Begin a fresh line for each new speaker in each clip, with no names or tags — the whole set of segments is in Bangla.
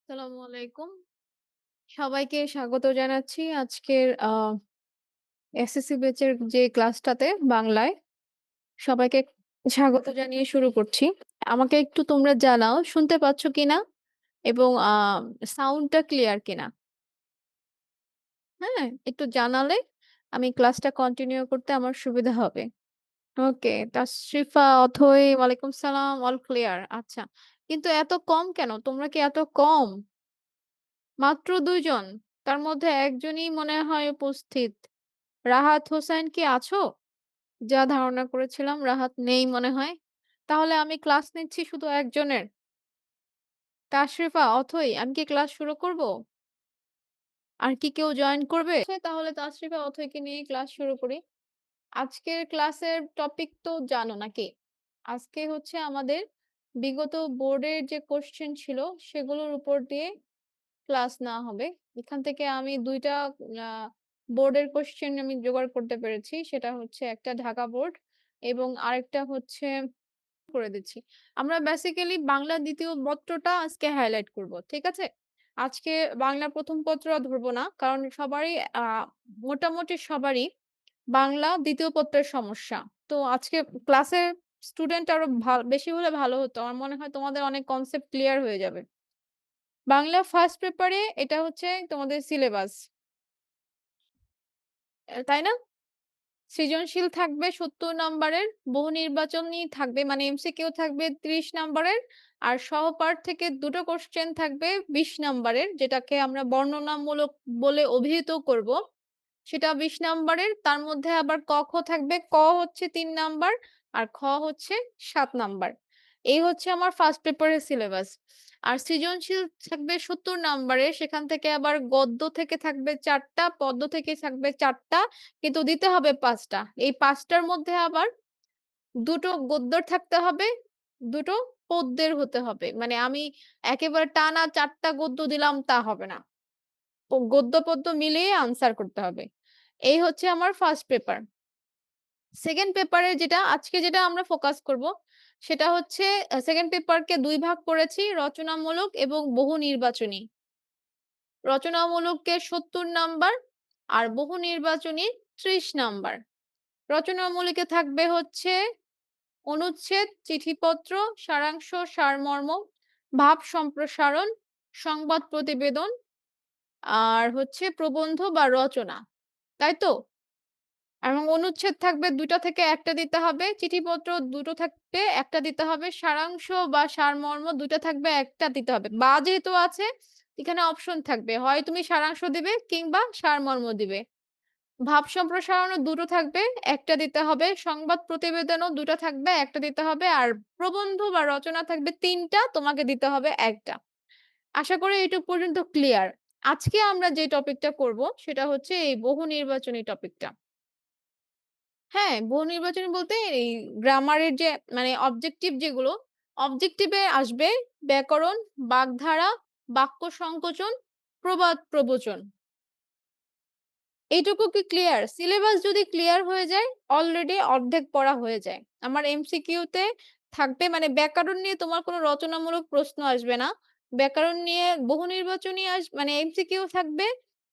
আসসালামু আলাইকুম। সবাইকে স্বাগত জানাচ্ছি আজকের এসএসসি ব্যাচের যে ক্লাসটাতে বাংলায়। সবাইকে স্বাগত জানিয়ে শুরু করছি। আমাকে একটু তোমরা জানাও শুনতে পাচ্ছ কিনা? এবং সাউন্ডটা ক্লিয়ার কিনা? হ্যাঁ? একটু জানালে আমি ক্লাসটা কন্টিনিউ করতে আমার সুবিধা হবে। ওকে, তাশরিফা, অথই, ওয়ালাইকুম সালাম, অল ক্লিয়ার। আচ্ছা। কিন্তু এত কম কেন? তোমরা কি এত কম? মাত্র ২ জন। তার মধ্যে একজনই মনে হয় উপস্থিত। রাহাত হোসাইন কি আছো? যা ধারণা করেছিলাম রাহাত নেই মনে হয়। তাহলে আমি ক্লাস নিচ্ছি শুধু একজনের। তাশরিফা, অথই, আমি কি ক্লাস শুরু করব? আর কি কেউ জয়েন করবে? তাহলে তাশরিফা, অথইকে নিয়েই ক্লাস শুরু করি। আজকের ক্লাসের টপিক তো জানো নাকি? আজকে হচ্ছে আমাদের বিগত বোর্ডের যে কোয়েশ্চেন ছিল সেগুলোর উপর দিয়ে ক্লাস নেওয়া হবে। এখান থেকে আমি ২ টা আ বোর্ডের কোয়েশ্চেন আমি জোগাড় করতে পেরেছি। সেটা হচ্ছে একটা ঢাকা বোর্ড এবং আরেকটা হচ্ছে করে দিচ্ছি। আমরা বেসিক্যালি বাংলা ২য় পত্রটা আজকে হাইলাইট করব। ঠিক আছে? আজকে বাংলা ১ম পত্র আর ধরব না। কারণ সবারই আ মোটামুটি সবারই বাংলা ২য় পত্রের সমস্যা। তো আজকে ক্লাসের স্টুডেন্ট আরো বেশি হলে ভালো হতো। আমার মনে হয় তোমাদের অনেক কনসেপ্ট ক্লিয়ার হয়ে যাবে। বাংলা ফার্স্ট পেপারে এটা হচ্ছে তোমাদের সিলেবাস। তাই না? সৃজনশীল থাকবে ৭০ নাম্বারের, বহু নির্বাচনী থাকবে মানে এমসিকিউ থাকবে ৩০ নাম্বারের, আর সহপাঠ থেকে ২ টো কোয়েশ্চেন থাকবে ২০ নাম্বারের, যেটাকে আমরা বর্ণনামূলক বলে অভিহিত করব। সেটা ২০ নাম্বারের। তার মধ্যে আবার ক, খ থাকবে। ক হচ্ছে ৩ নাম্বার আর খ হচ্ছে ৭ নাম্বার। এই হচ্ছে আমার ফার্স্ট পেপারের সিলেবাস। আর সৃজনশীল থাকবে ৭০ নাম্বারের। সেখান থেকে আবার গদ্য থেকে থাকবে ৪ টা, পদ্য থেকে থাকবে ৪ টা, কিন্তু দিতে হবে ৫ টা। এই ৫ টার মধ্যে আবার ২ টো গদ্যের থাকতে হবে, ২ টো পদ্যের হতে হবে। মানে আমি একেবারে টানা ৪ টা গদ্য দিলাম তা হবে না। গদ্য পদ্য মিলিয়ে আনসার করতে হবে। এই হচ্ছে আমার ফার্স্ট পেপার। সেকেন্ড পেপারে যেটা আমরা ফোকাস করব, সেটা হচ্ছে সেকেন্ড পেপারকে ২ ভাগ করেছি, রচনামূলক এবং বহু নির্বাচনী। রচনামূলককে ৭০ নাম্বার আর বহু নির্বাচনী ৩০ নাম্বার। রচনামূলকে থাকবে হচ্ছে অনুচ্ছেদ, চিঠিপত্র, সারাংশ, সারমর্ম, ভাব সম্প্রসারণ, সংবাদ প্রতিবেদন আর হচ্ছে প্রবন্ধ বা রচনা। তাই তো? এবং অনুচ্ছেদ থাকবে ২ টা থেকে ১ টা দিতে হবে। চিঠিপত্র ২ টো থাকবে, ১ টা দিতে হবে। সারাংশ বা সারমর্ম ২ টা থাকবে, ১ টা দিতে হবে। বা যেহেতু আছে এখানে অপশন থাকবে। হয় তুমি সারাংশ দিবে কিংবা সারমর্ম দিবে। ভাব সম্প্রসারণও ২ টো থাকবে, ১ টা দিতে হবে। সংবাদ প্রতিবেদনও ২ টা থাকবে, ১ টা দিতে হবে। আর প্রবন্ধ বা রচনা থাকবে ৩ টা, তোমাকে দিতে হবে ১ টা। আশা করি এইটুক পর্যন্ত ক্লিয়ার। আজকে আমরা যে টপিকটা করব সেটা হচ্ছে এই বহু নির্বাচনী টপিকটা। হ্যাঁ, বহু নির্বাচনী বলতে এই গ্রামারের যে মানে অবজেক্টিভ যেগুলো, অবজেক্টিভে আসবে ব্যাকরণ, বাগধারা, বাক্য সংকোচন, প্রবাদ প্রবচন। এইটুকু কি ক্লিয়ার? সিলেবাস যদি ক্লিয়ার হয়ে যায়, অলরেডি অর্ধেক পড়া হয়ে যায়। আমার এমসিকিউতে থাকবে মানে ব্যাকরণ নিয়ে তোমার কোনো রচনামূলক প্রশ্ন আসবে না। ব্যাকরণ নিয়ে বহু নির্বাচনী মানে এমসিকিউ থাকবে,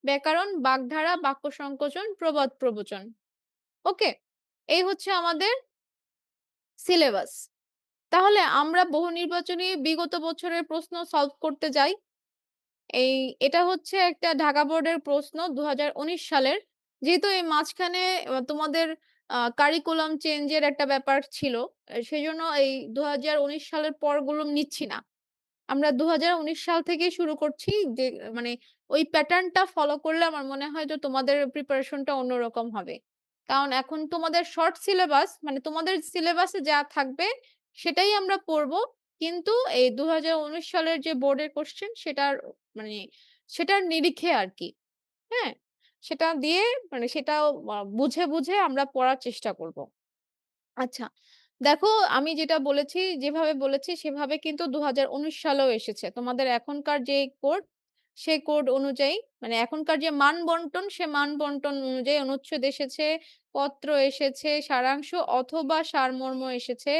ব্যাকরণ, বাগধারা, বাক্য সংকোচন, প্রবাদ প্রবচন। ওকে? এই হচ্ছে আমাদের সিলেবাস। তাহলে আমরা বহু নির্বাচনী বিগত বছরের প্রশ্ন সলভ করতে যাই। এটা হচ্ছে একটা ঢাকা বোর্ডের প্রশ্ন ২০১৯ সালের। যেহেতু এই মাঝখানে তোমাদের কারিকুলাম চেঞ্জ এর একটা ব্যাপার ছিল। সেজন্য এই ২০১৯ সালের পরগুলো নিচ্ছি না। আমরা ২০১৯ সাল থেকেই শুরু করছি যে মানে ওই প্যাটার্নটা ফলো করলে আমার মনে হয় যে তোমাদের প্রিপারেশনটা অন্যরকম হবে। কারণ এখন তোমাদের শর্ট সিলেবাস মানে তোমাদের সিলেবাসে যা থাকবে সেটাই আমরা পড়ব। কিন্তু এই ২০১৯ সালের যে বোর্ডের কোয়েশ্চেন মানে সেটার নিরিখে আরকি। হ্যাঁ? সেটা দিয়ে মানে সেটাও বুঝে আমরা পড়ার চেষ্টা করব। আচ্ছা। দেখো আমি যেভাবে বলেছি সেভাবে কিন্তু ২০১৯ সালেও এসেছে। তোমাদের এখনকার যে কোড, সেই কোড অনুযায়ী মানে এখনকার যে মান বন্টন, সে মান বন্টন অনুযায়ী অনুচ্ছেদ এসেছে, পত্র এসেছে, সারাংশ অথবা সারমর্ম এসেছে।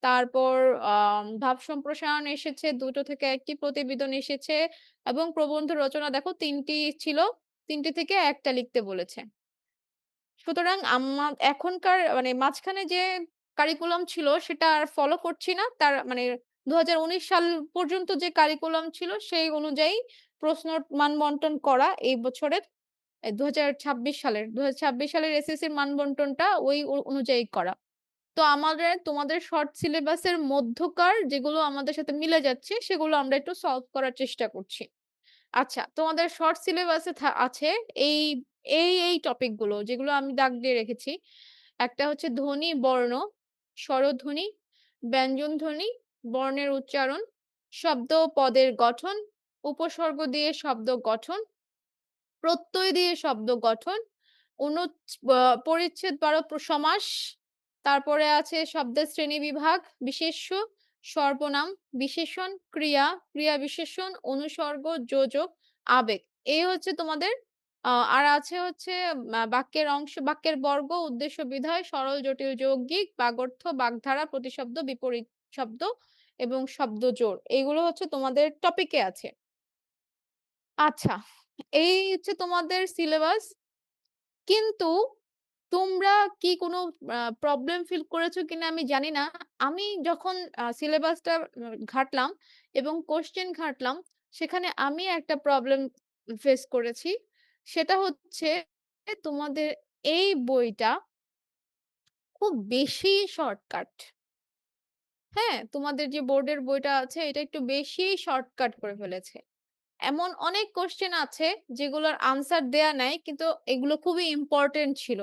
তারপর ভাব সম্প্রসারণ এসেছে, ২ টো থেকে ১ টি প্রতিবেদন এসেছে এবং প্রবন্ধ রচনা দেখো ৩ টি ছিল। ৩ টি থেকে ১ টা লিখতে বলেছে। সুতরাং এখনকার মানে মাঝখানে যে কারিকুলাম ছিল সেটা আর ফলো করছি না। তার মানে ২০১৯ সাল পর্যন্ত যে কারিকুলাম ছিল সেই অনুযায়ী প্রশ্ন মান-বন্টন করা এই বছরের ২০২৬ সালের এসএসসির মান-বন্টনটা ওই অনুযায়ী করা। তো তোমাদের শর্ট সিলেবাসের মধ্যকার যেগুলো আমাদের সাথে মিলে যাচ্ছে সেগুলো আমরা একটু সলভ করার চেষ্টা করছি। আচ্ছা, তোমাদের শর্ট সিলেবাসে আছে এই, এই টপিক গুলো যেগুলো আমি দাগ দিয়ে রেখেছি। একটা হচ্ছে ধ্বনি, বর্ণ, স্বরধ্বনি, ব্যঞ্জনধ্বনি, বর্ণের উচ্চারণ, শব্দ ও পদের গঠন, উপসর্গ দিয়ে শব্দ গঠন, প্রত্যয় দিয়ে শব্দ গঠন, অনুচ আ পরিচ্ছেদ বারক সমাস, তারপরে আছে শব্দের শ্রেণীবিভাগ, বিশেষ্য, সর্বনাম, বিশেষণ, ক্রিয়া, ক্রিয়া বিশেষণ, অনুসর্গ, যোজক, আবেগ। এই হচ্ছে তোমাদের আর আছে হচ্ছে বাক্যের অংশ, বাক্যের বর্গ, উদ্দেশ্য বিধেয়, সরল জটিল যৌগিক, বাগর্থ, বাগধারা, প্রতিশব্দ, বিপরীত শব্দ এবং শব্দজোড়। এগুলো হচ্ছে তোমাদের টপিকে আছে। আচ্ছা, এই হচ্ছে তোমাদের সিলেবাস। কিন্তু তোমরা কি কোনো প্রবলেম ফিল করেছো কিনা আমি জানি না। আমি যখন সিলেবাসটা ঘাঁটলাম এবং কোয়েশ্চেন ঘাঁটলাম, সেখানে আমি একটা প্রবলেম ফেস করেছি। সেটা হচ্ছে তোমাদের এই বইটা খুব বেশি শর্টকাট। হ্যাঁ? তোমাদের যে বোর্ডের বইটা আছে এটা একটু বেশিই শর্টকাট করে ফেলেছে। এমন অনেক কোয়েশ্চেন আছে যেগুলোর আনসার দেয়া নাই কিন্তু এগুলো খুবই ইম্পোর্টেন্ট ছিল।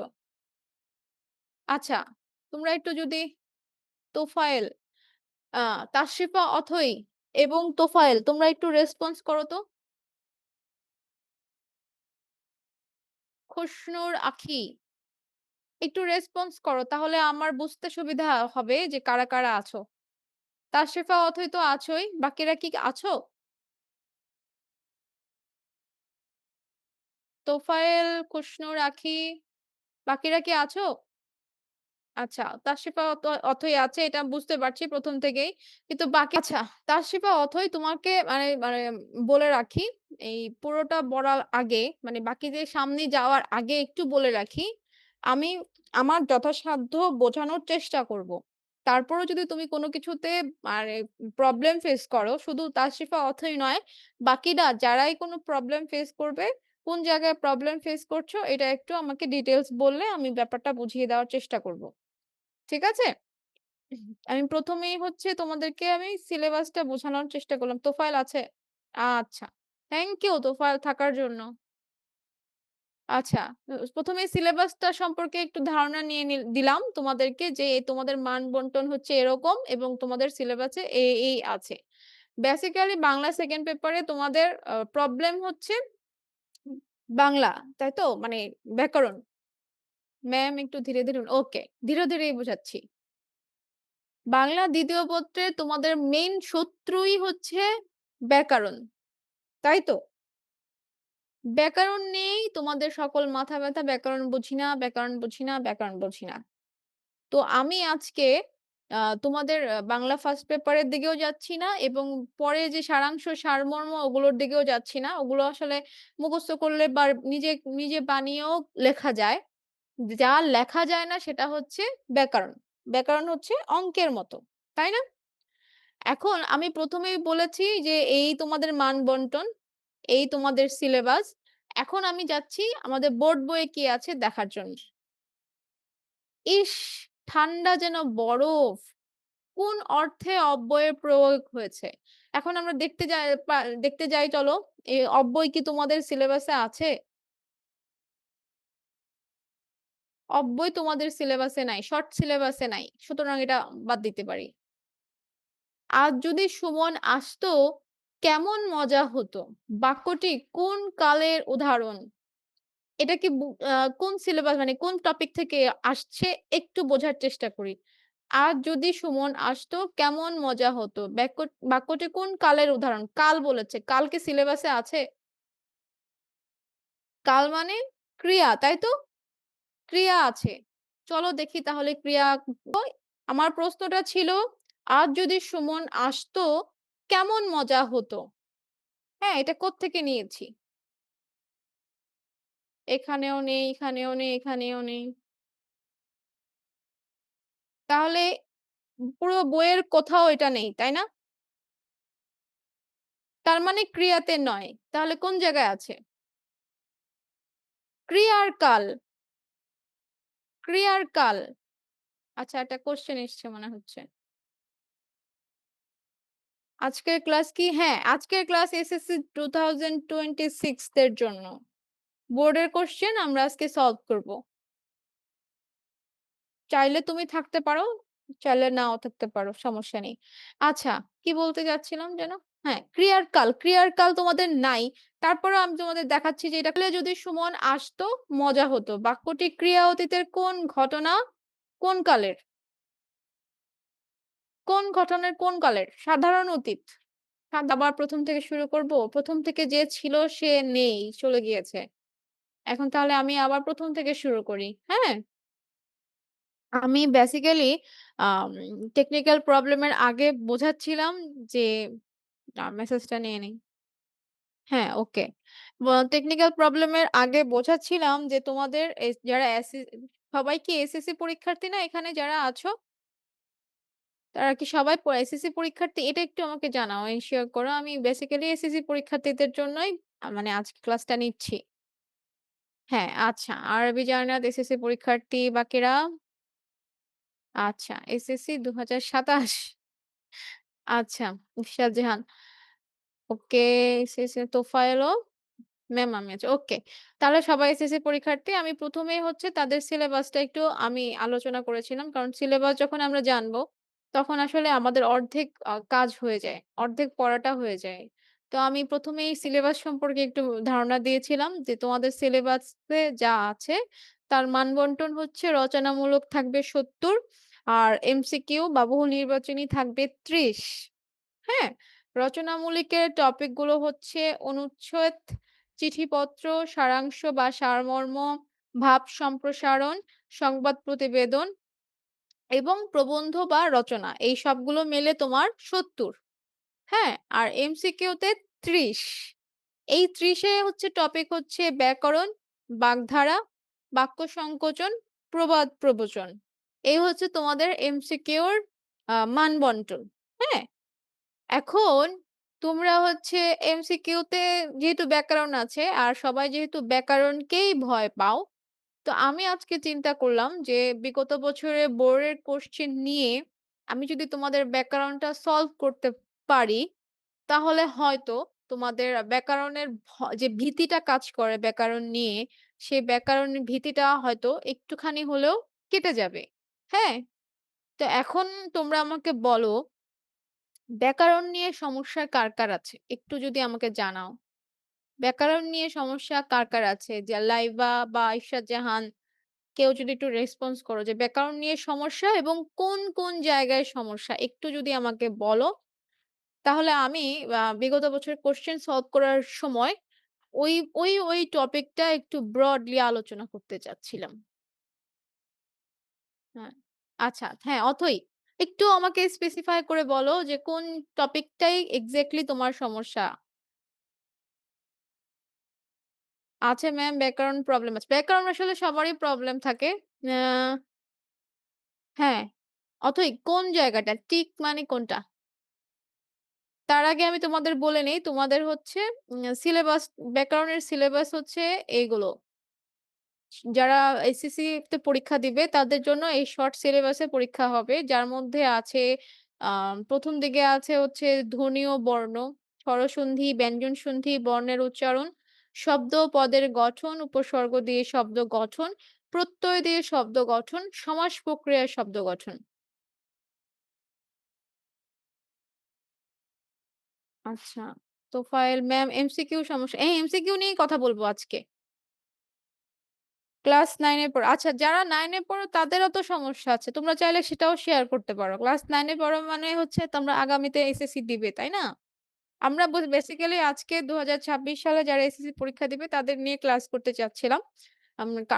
আচ্ছা, তোমরা একটু যদি তোফায়েল, আ তাশরিফা অথই এবং তোফায়েল তোমরা একটু রেসপন্স করো তো। খুশনুর আখি একটু রেসপন্স করো তাহলে আমার বুঝতে সুবিধা হবে যে কারা আছো। তাশরিফা অথই তো আছোই। বাকিরা কি আছো? তোফায়েল, খুশনুর আখি বাকিরা কি আছো? আচ্ছা, তাশরিফা অথই আছে এটা বুঝতে পারছি ১ম থেকেই। কিন্তু বাকি আচ্ছা, তাশরিফা অথই তোমাকে মানে মানে বলে রাখি, এই পুরোটা বলার আগে মানে বাকিদের সামনে যাওয়ার আগে একটু বলে রাখি, আমি আমার যথাসাধ্য বোঝানোর চেষ্টা করব। তারপরেও যদি তুমি কোনো কিছুতে মানে প্রবলেম ফেস করো, শুধু তাশরিফা অথই নয়, বাকিরা যারাই কোনো প্রবলেম ফেস করবে, কোন জায়গায় প্রবলেম ফেস করছো এটা একটু আমাকে ডিটেইলস বললে আমি ব্যাপারটা বুঝিয়ে দেওয়ার চেষ্টা করব। ঠিক আছে? আমি ১ম এই হচ্ছে তোমাদেরকে আমি সিলেবাসটা বোঝানোর চেষ্টা করলাম। তোফায়েল আছে? আচ্ছা। থ্যাংক ইউ তোফায়েল থাকার জন্য। আচ্ছা, ১ম এই সিলেবাসটা সম্পর্কে একটু ধারণা নিয়ে দিলাম তোমাদেরকে যে তোমাদের মান বন্টন হচ্ছে এরকম এবং তোমাদের সিলেবাসে এই আছে। বেসিক্যালি বাংলা 2nd পেপারে তোমাদের প্রবলেম হচ্ছে উম বাংলা, তাই তো? মানে ব্যাকরণ। ম্যাম একটু ধীরে ওকে। ধীরেই বোঝাচ্ছি। বাংলা ২য় পত্রে তোমাদের মেইন শত্রুই হচ্ছে ব্যাকরণ। তাই তো? ব্যাকরণ নিয়েই তোমাদের সকল মাথা ব্যাথা, ব্যাকরণ বুঝি না। তো আমি আজকে তোমাদের বাংলা ফার্স্ট পেপারের দিকেও যাচ্ছি না এবং পরে যে সারাংশ, সারমর্ম ওগুলোর দিকেও যাচ্ছি না। ওগুলো আসলে মুখস্থ করলে বা নিজে বানিয়েও লেখা যায়। যা লেখা যায় না সেটা হচ্ছে ব্যাকরণ। ব্যাকরণ হচ্ছে অঙ্কের মতো। তাই না? এখন আমি ১ম এই বলেছি যে এই তোমাদের মান বন্টন, এই তোমাদের সিলেবাস। এখন আমি যাচ্ছি আমাদের বোর্ড বইয়ে কি আছে দেখার জন্য। ইস! ঠান্ডা যেন বরফ। কোন অর্থে অব্যয়ের প্রয়োগ হয়েছে? এখন আমরা দেখতে যাই চলো। অব্যয় কি তোমাদের সিলেবাসে আছে? অব্যয় তোমাদের সিলেবাসে নাই, শর্ট সিলেবাসে নাই। সুতরাং এটা বাদ দিতে পারি। আজ যদি সুমন আসতো কেমন মজা হতো। বাক্যটি কোন কালের উদাহরণ? এটা কি কোন সিলেবাস মানে কোন টপিক থেকে আসছে একটু বোঝার চেষ্টা করি। আজ যদি সুমন আসতো কেমন মজা হতো। বাক্যটি কোন কালের উদাহরণ? কাল বলেছে। কাল কি সিলেবাসে আছে? কাল মানে ক্রিয়া, তাই তো? ক্রিয়া আছে। চলো দেখি তাহলে ক্রিয়া আমার প্রশ্নটা ছিল আজ যদি সুমন আসতো কেমন মজা হতো? হ্যাঁ, এটা কোত্থেকে নিয়েছি? এখানেও নেই, এখানেও নেই, এখানেও নেই। তাহলে পুরো বইয়ের কোথাও এটা নেই, তাই না? তার মানে ক্রিয়াতে নয়। তাহলে কোন জায়গায় আছে? ক্রিয়ার কাল, ক্রিয়ার কাল। আচ্ছা একটা কোয়েশ্চেন এসছে মনে হচ্ছে। আজকের ক্লাস কি? হ্যাঁ, আজকের ক্লাস এসএসসি 2026 দের জন্য। বোর্ডের কোয়েশ্চেন আমরা আজকে সলভ করব। চাইলে তুমি থাকতে পারো, চাইলে নাও থাকতে পারো, সমস্যা নেই। আচ্ছা, কি বলতে যাচ্ছিলাম যেন? হ্যাঁ, ক্রিয়ার কাল। ক্রিয়ার কাল তোমাদের নাই। তারপরেও আমি তোমাদের দেখাচ্ছি যে এটা করলে যদি সুমন আসতো মজা হতো। বাক্যটি ক্রিয়া অতীতের কোন ঘটনা কোন কালের? কোন ঘটনার কোন কালের? সাধারণ অতীত। আবার ১ম থেকে শুরু করব? ১ম থেকে যে ছিল সে নেই, চলে গিয়েছে। এখন তাহলে আমি আবার ১ম থেকে শুরু করি। হ্যাঁ? আমি বেসিক্যালি আম টেকনিক্যাল প্রবলেম এর আগে বোঝাচ্ছিলাম যে মেসেজটা নিয়ে নেই। হ্যাঁ, ওকে। টেকনিক্যাল প্রবলেম এর আগে বোঝাচ্ছিলাম যে তোমাদের যারা সবাই কি এসএসসি পরীক্ষার্থী না এখানে যারা আছো? তারা কি সবাই এসএসসি পরীক্ষার্থী? এটা একটু আমাকে জানাও, এনশিওর করো। আমি বেসিক্যালি এসএসসি পরীক্ষার্থীদের জন্যই মানে আজকে ক্লাসটা নিচ্ছি। হ্যাঁ, আচ্ছা। আরবি জান্নাত এসএসসি পরীক্ষার্থী বাকিরা? আচ্ছা, এসএসসি ২০২৭ আচ্ছা, ইরশাদ জাহান। ওকে, এসএসসি তোফায়েলও মেম আমি আছি। ওকে। তাহলে সবাই এসএসসি পরীক্ষার্থী। আমি ১ম এই হচ্ছে তাদের সিলেবাসটা একটু আমি আলোচনা করেছিলাম। কারণ সিলেবাস যখন আমরা জানবো, তখন আসলে আমাদের অর্ধেক কাজ হয়ে যায়। অর্ধেক পড়াটা হয়ে যায়। তো আমি ১ম এই সিলেবাস সম্পর্কে একটু ধারণা দিয়েছিলাম যে তোমাদের সিলেবাসে যা আছে তার মানবন্টন হচ্ছে রচনামূলক থাকবে ৭০ আর এমসিকিউ বা বহু নির্বাচনী থাকবে ৩০। হ্যাঁ? রচনামূলিকের টপিক গুলো হচ্ছে অনুচ্ছেদ, চিঠিপত্র, সারাংশ বা সারমর্ম, ভাব সম্প্রসারণ, সংবাদ প্রতিবেদন এবং প্রবন্ধ বা রচনা। এই সবগুলো মিলে তোমার ৭০। হ্যাঁ? আর এমসিকিউতে ৩০। এই ৩০ এ হচ্ছে টপিক হচ্ছে ব্যাকরণ, বাগধারা, বাক্য সংকোচন, প্রবাদ প্রবচন। এই হচ্ছে তোমাদের এমসিকিউর মানবন্টন। হ্যাঁ? এখন তোমরা হচ্ছে এমসিকিউতে যেহেতু ব্যাকরণ আছে আর সবাই যেহেতু ব্যাকরণকেই ভয় পাও, তো আমি আজকে চিন্তা করলাম যে বিগত বছরের বোর্ডের কোয়েশ্চেন নিয়ে আমি যদি তোমাদের ব্যাকরণটা সলভ করতে পারি, তাহলে হয়তো তোমাদের ব্যাকরণের যে ভীতিটা কাজ করে ব্যাকরণ নিয়ে, সেই ব্যাকরণের ভীতিটা হয়তো একটুখানি হলেও কেটে যাবে। হ্যাঁ? তো এখন তোমরা আমাকে বলো ব্যাকরণ নিয়ে সমস্যা কার, কার আছে? একটু যদি আমাকে জানাও। ব্যাকরণ নিয়ে সমস্যা কার, কার আছে? যে লাইবা বা ইরশাদ জাহান কেউ যদি একটু রেসপন্স করো যে ব্যাকরণ নিয়ে সমস্যা এবং কোন, কোন জায়গায় সমস্যা একটু যদি আমাকে বলো, তাহলে আমি বিগত বছরের কোয়েশ্চেন সলভ করার সময় ওই টপিকটা একটু ব্রডলি আলোচনা করতে চাচ্ছিলাম। হ্যাঁ। আচ্ছা, হ্যাঁ, অথই। একটু আমাকে স্পেসিফাই করে বলো যে কোন টপিকটাই এক্সাক্টলি তোমার সমস্যা? আছে ম্যাম ব্যাকরণ প্রবলেম আছে। ব্যাকরণ আসলে সবারই প্রবলেম থাকে। আ হ্যাঁ, অথই কোন জায়গাটা? টিক মানে কোনটা? তার আগে আমি তোমাদের বলে নেই, তোমাদের হচ্ছে সিলেবাস ব্যাকরণের সিলেবাস হচ্ছে এইগুলো। যারা এসএসসি তে পরীক্ষা দিবে তাদের জন্য এই শর্ট সিলেবাসে পরীক্ষা হবে। যার মধ্যে আছে ১ম দিকে আছে হচ্ছে ধ্বনি ও বর্ণ, স্বরসন্ধি, ব্যঞ্জনসন্ধি, বর্ণের উচ্চারণ, শব্দ ও পদের গঠন, উপসর্গ দিয়ে শব্দ গঠন, প্রত্যয় দিয়ে শব্দ গঠন, সমাস প্রক্রিয়ায় শব্দ গঠন। আচ্ছা। তোফায়েল ম্যাম এমসিকিউ সমস্যা এমসিকিউ নিয়েই কথা বলব আজকে। ক্লাস 9 এ পড়ো। আচ্ছা যারা 9 এ পড়ো তাদেরও তো সমস্যা আছে। তোমরা চাইলে সেটাও শেয়ার করতে পারো। ক্লাস 9 এ পড়ো মানে হচ্ছে তোমরা আগামীতে এসএসসি দিবে, তাই না? আমরা বেসিক্যালি আজকে ২০২৬ সালে যারা এসএসসি পরীক্ষা দিবে তাদের নিয়ে ক্লাস করতে চাচ্ছিলাম।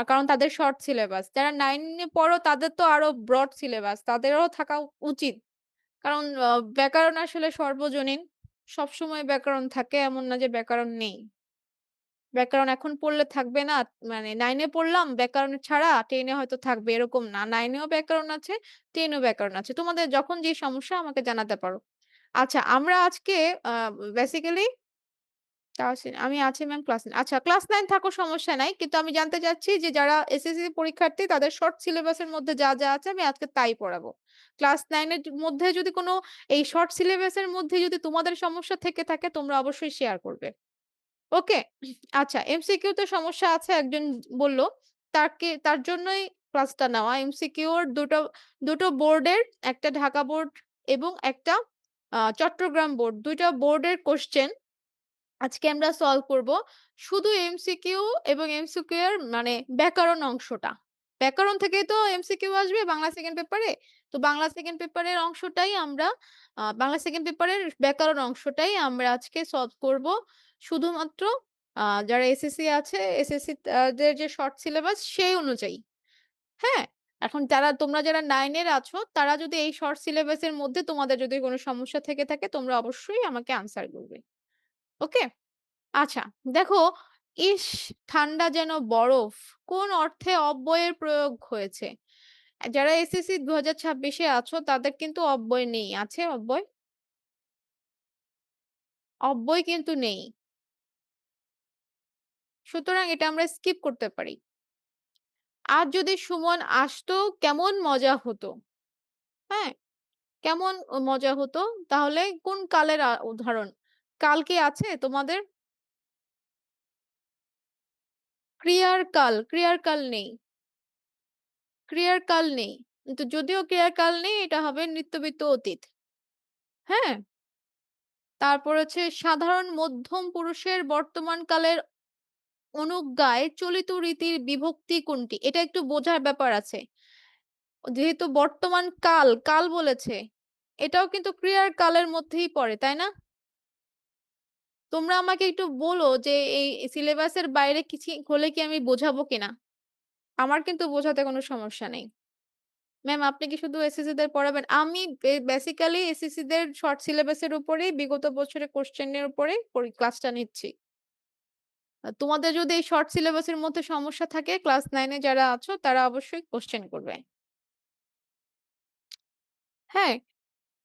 কারণ তাদের শর্ট সিলেবাস। যারা 9 এ পড়ো তাদের তো আরো ব্রড সিলেবাস। তাদেরও থাকা উচিত। কারণ ব্যাকরণ আসলে সর্বজনীন। সবসময় ব্যাকরণ থাকে এমন না যে ব্যাকরণ নেই। ব্যাকরণ এখন পড়লে থাকবে না। মানে 9 এ পড়লাম ব্যাকরণ ছাড়া 10 এ হয়তো থাকবে এরকম না। 9 এও ব্যাকরণ আছে, 10 এও ব্যাকরণ আছে। তোমাদের যখন যে সমস্যা আমাকে জানাতে পারো। আচ্ছা আমরা আজকে আ বেসিক্যালি আমি আছি ম্যাম ক্লাস 9 আচ্ছা ক্লাস 9 থাকো সমস্যা নাই। কিন্তু আমি জানতে চাচ্ছি যে যারা এসএসসি পরীক্ষার্থী তাদের শর্ট সিলেবাসের মধ্যে যা আছে আমি আজকে তাই পড়াবো। ক্লাস 9 এর মধ্যে যদি কোনো এই শর্ট সিলেবাসের মধ্যে যদি তোমাদের সমস্যা থেকে থাকে তোমরা অবশ্যই শেয়ার করবে। ওকে? আচ্ছা এমসিকিউ তে সমস্যা আছে একজন বলল। তার জন্যই ক্লাসটা নেওয়া। এমসিকিউ এর দুটো বোর্ডের, একটা ঢাকা বোর্ড এবং একটা চট্টগ্রাম বোর্ড। ২ টা বোর্ডের কোয়েশ্চেন আজকে আমরা সলভ করব। শুধু এমসিকিউ এবং এমসিকিউ এর মানে ব্যাকরণ অংশটা। ব্যাকরণ থেকেই তো এমসিকিউ আসবে বাংলা সেকেন্ড পেপারে। তো বাংলা সেকেন্ড পেপারের অংশটাই আমরা বাংলা সেকেন্ড পেপারের ব্যাকরণ অংশটাই আমরা আজকে সলভ করব। শুধুমাত্র যারা এসএসসি আছে, এসএসসি দের যে শর্ট সিলেবাস সেই অনুযায়ী। হ্যাঁ? এখন তোমরা যারা 9 এর আছো তারা যদি এই শর্ট সিলেবাসের মধ্যে তোমাদের যদি কোন সমস্যা থেকে থাকে তোমরা অবশ্যই আমাকে আনসার করবে। ওকে? আচ্ছা, দেখো, "ইস! ঠান্ডা যেন বরফ" কোন অর্থে অব্যয়ের প্রয়োগ হয়েছে? যারা এসএসসি ২০২৬ এ আছো তাদের কিন্তু অব্যয় নেই। আছে অব্যয়? অব্যয় কিন্তু নেই। সুতরাং এটা আমরা স্কিপ করতে পারি। "আজ যদি সুমন আসতো কেমন মজা হতো।" হ্যাঁ? কেমন মজা হতো? তাহলে কোন কালের উদাহরণ? কাল কি আছে তোমাদের? ক্রিয়ার কাল নেই। ক্রিয়ার কাল নেই। কিন্তু যদিও ক্রিয়ার কাল নেই এটা হবে নিত্যবৃত্ত অতীত। হ্যাঁ? তারপর হচ্ছে সাধারণ মধ্যম পুরুষের বর্তমান কালের অনুজ্ঞায় চলিত রীতির বিভক্তি কোনটি? এটা একটু বোঝার ব্যাপার আছে। যেহেতু বর্তমান কাল বলেছে, এটাও কিন্তু ক্রিয়ার কালের মধ্যেই পড়ে, তাই না? তোমরা আমাকে একটু বলো যে এই সিলেবাসের বাইরে কিছু হলে কি আমি বোঝাবো কিনা? আমার কিন্তু বোঝাতে কোনো সমস্যা নেই। ম্যাম আপনি কি শুধু এসএসসি দের পড়াবেন? আমি বেসিক্যালি এসএসসি দের শর্ট সিলেবাসের উপরেই বিগত বছরের কোয়েশ্চেন এর উপরেই ক্লাসটা নিচ্ছি। তোমাদের যদি এই শর্ট সিলেবাসের মধ্যে সমস্যা থাকে ক্লাস 9 এ যারা আছো তারা অবশ্যই কোয়েশ্চেন করবে। হ্যাঁ?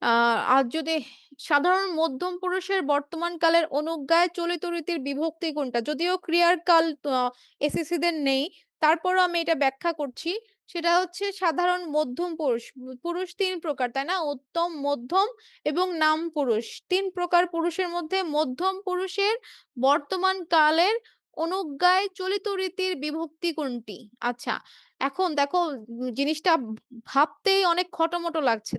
আ আর যদি সাধারণ মধ্যম পুরুষের বর্তমান কালের অনুজ্ঞায় চলিত রীতির বিভক্তি কোনটা? যদিও ক্রিয়ার কাল এসএসসি দের নেই, তারপরও আমি এটা ব্যাখ্যা করছি। সেটা হচ্ছে সাধারণ মধ্যম পুরুষ। পুরুষ ৩ প্রকার, তাই না? উত্তম, মধ্যম এবং নাম পুরুষ। ৩ প্রকার পুরুষের মধ্যে মধ্যম পুরুষের বর্তমান কালের অনুজ্ঞায় চলিত রীতির বিভক্তি কোনটি? আচ্ছা, এখন দেখো জিনিসটা ভাবতেই অনেক খটোমটো লাগছে।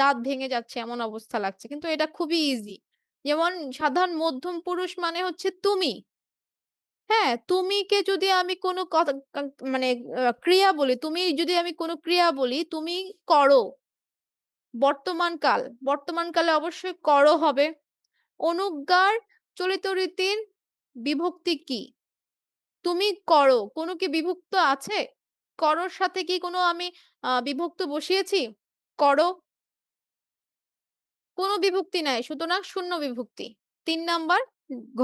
দাঁত ভেঙে যাচ্ছে এমন অবস্থা লাগছে। কিন্তু এটা খুবই ইজি। যেমন সাধারণ মধ্যম পুরুষ মানে হচ্ছে তুমি। হ্যাঁ? তুমিকে যদি আমি কোনো কথা মানে ক্রিয়া বলি, যদি আমি কোনো ক্রিয়া বলি, তুমি করো। বর্তমান কাল। বর্তমান কালে অবশ্যই করো হবে। অনুজ্ঞার চলিত রীতির বিভক্তি কি? তুমি করো। কোনো কি বিভক্ত আছে? করোর সাথে কি কোনো আমি বিভক্ত বসিয়েছি? করো। কোনো বিভক্তি নাই। সুতরাং শূন্য বিভক্তি। ৩ নাম্বার ঘ।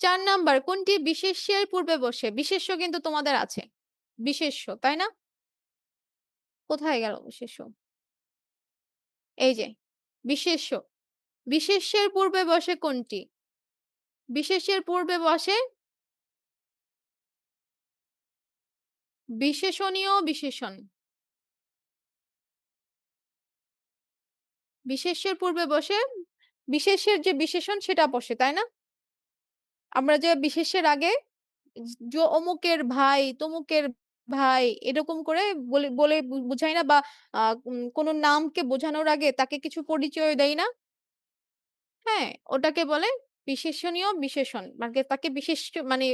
৪ নাম্বার কোনটি বিশেষ্যের পূর্বে বসে? বিশেষ্য কিন্তু তোমাদের আছে। বিশেষ্য, তাই না? কোথায় গেল বিশেষ্য? এই যে বিশেষ্য। বিশেষ্যের পূর্বে বসে কোনটি? বিশেষ্যের পূর্বে বসে বিশেষণীয় বিশেষণ। বিশেষ্যের পূর্বে বসে বিশেষ্যের যে বিশেষণ সেটা বসে, তাই না? আমরা যে বিশেষ্যের আগে অমুকের ভাই, তমুকের ভাই এরকম করে বলে বলে বুঝাই না বা আ কোন নামকে বোঝানোর আগে তাকে কিছু পরিচয় দেই না? হ্যাঁ, ওটাকে বলে বিশেষণীয় বিশেষণ। মানে তাকে মানে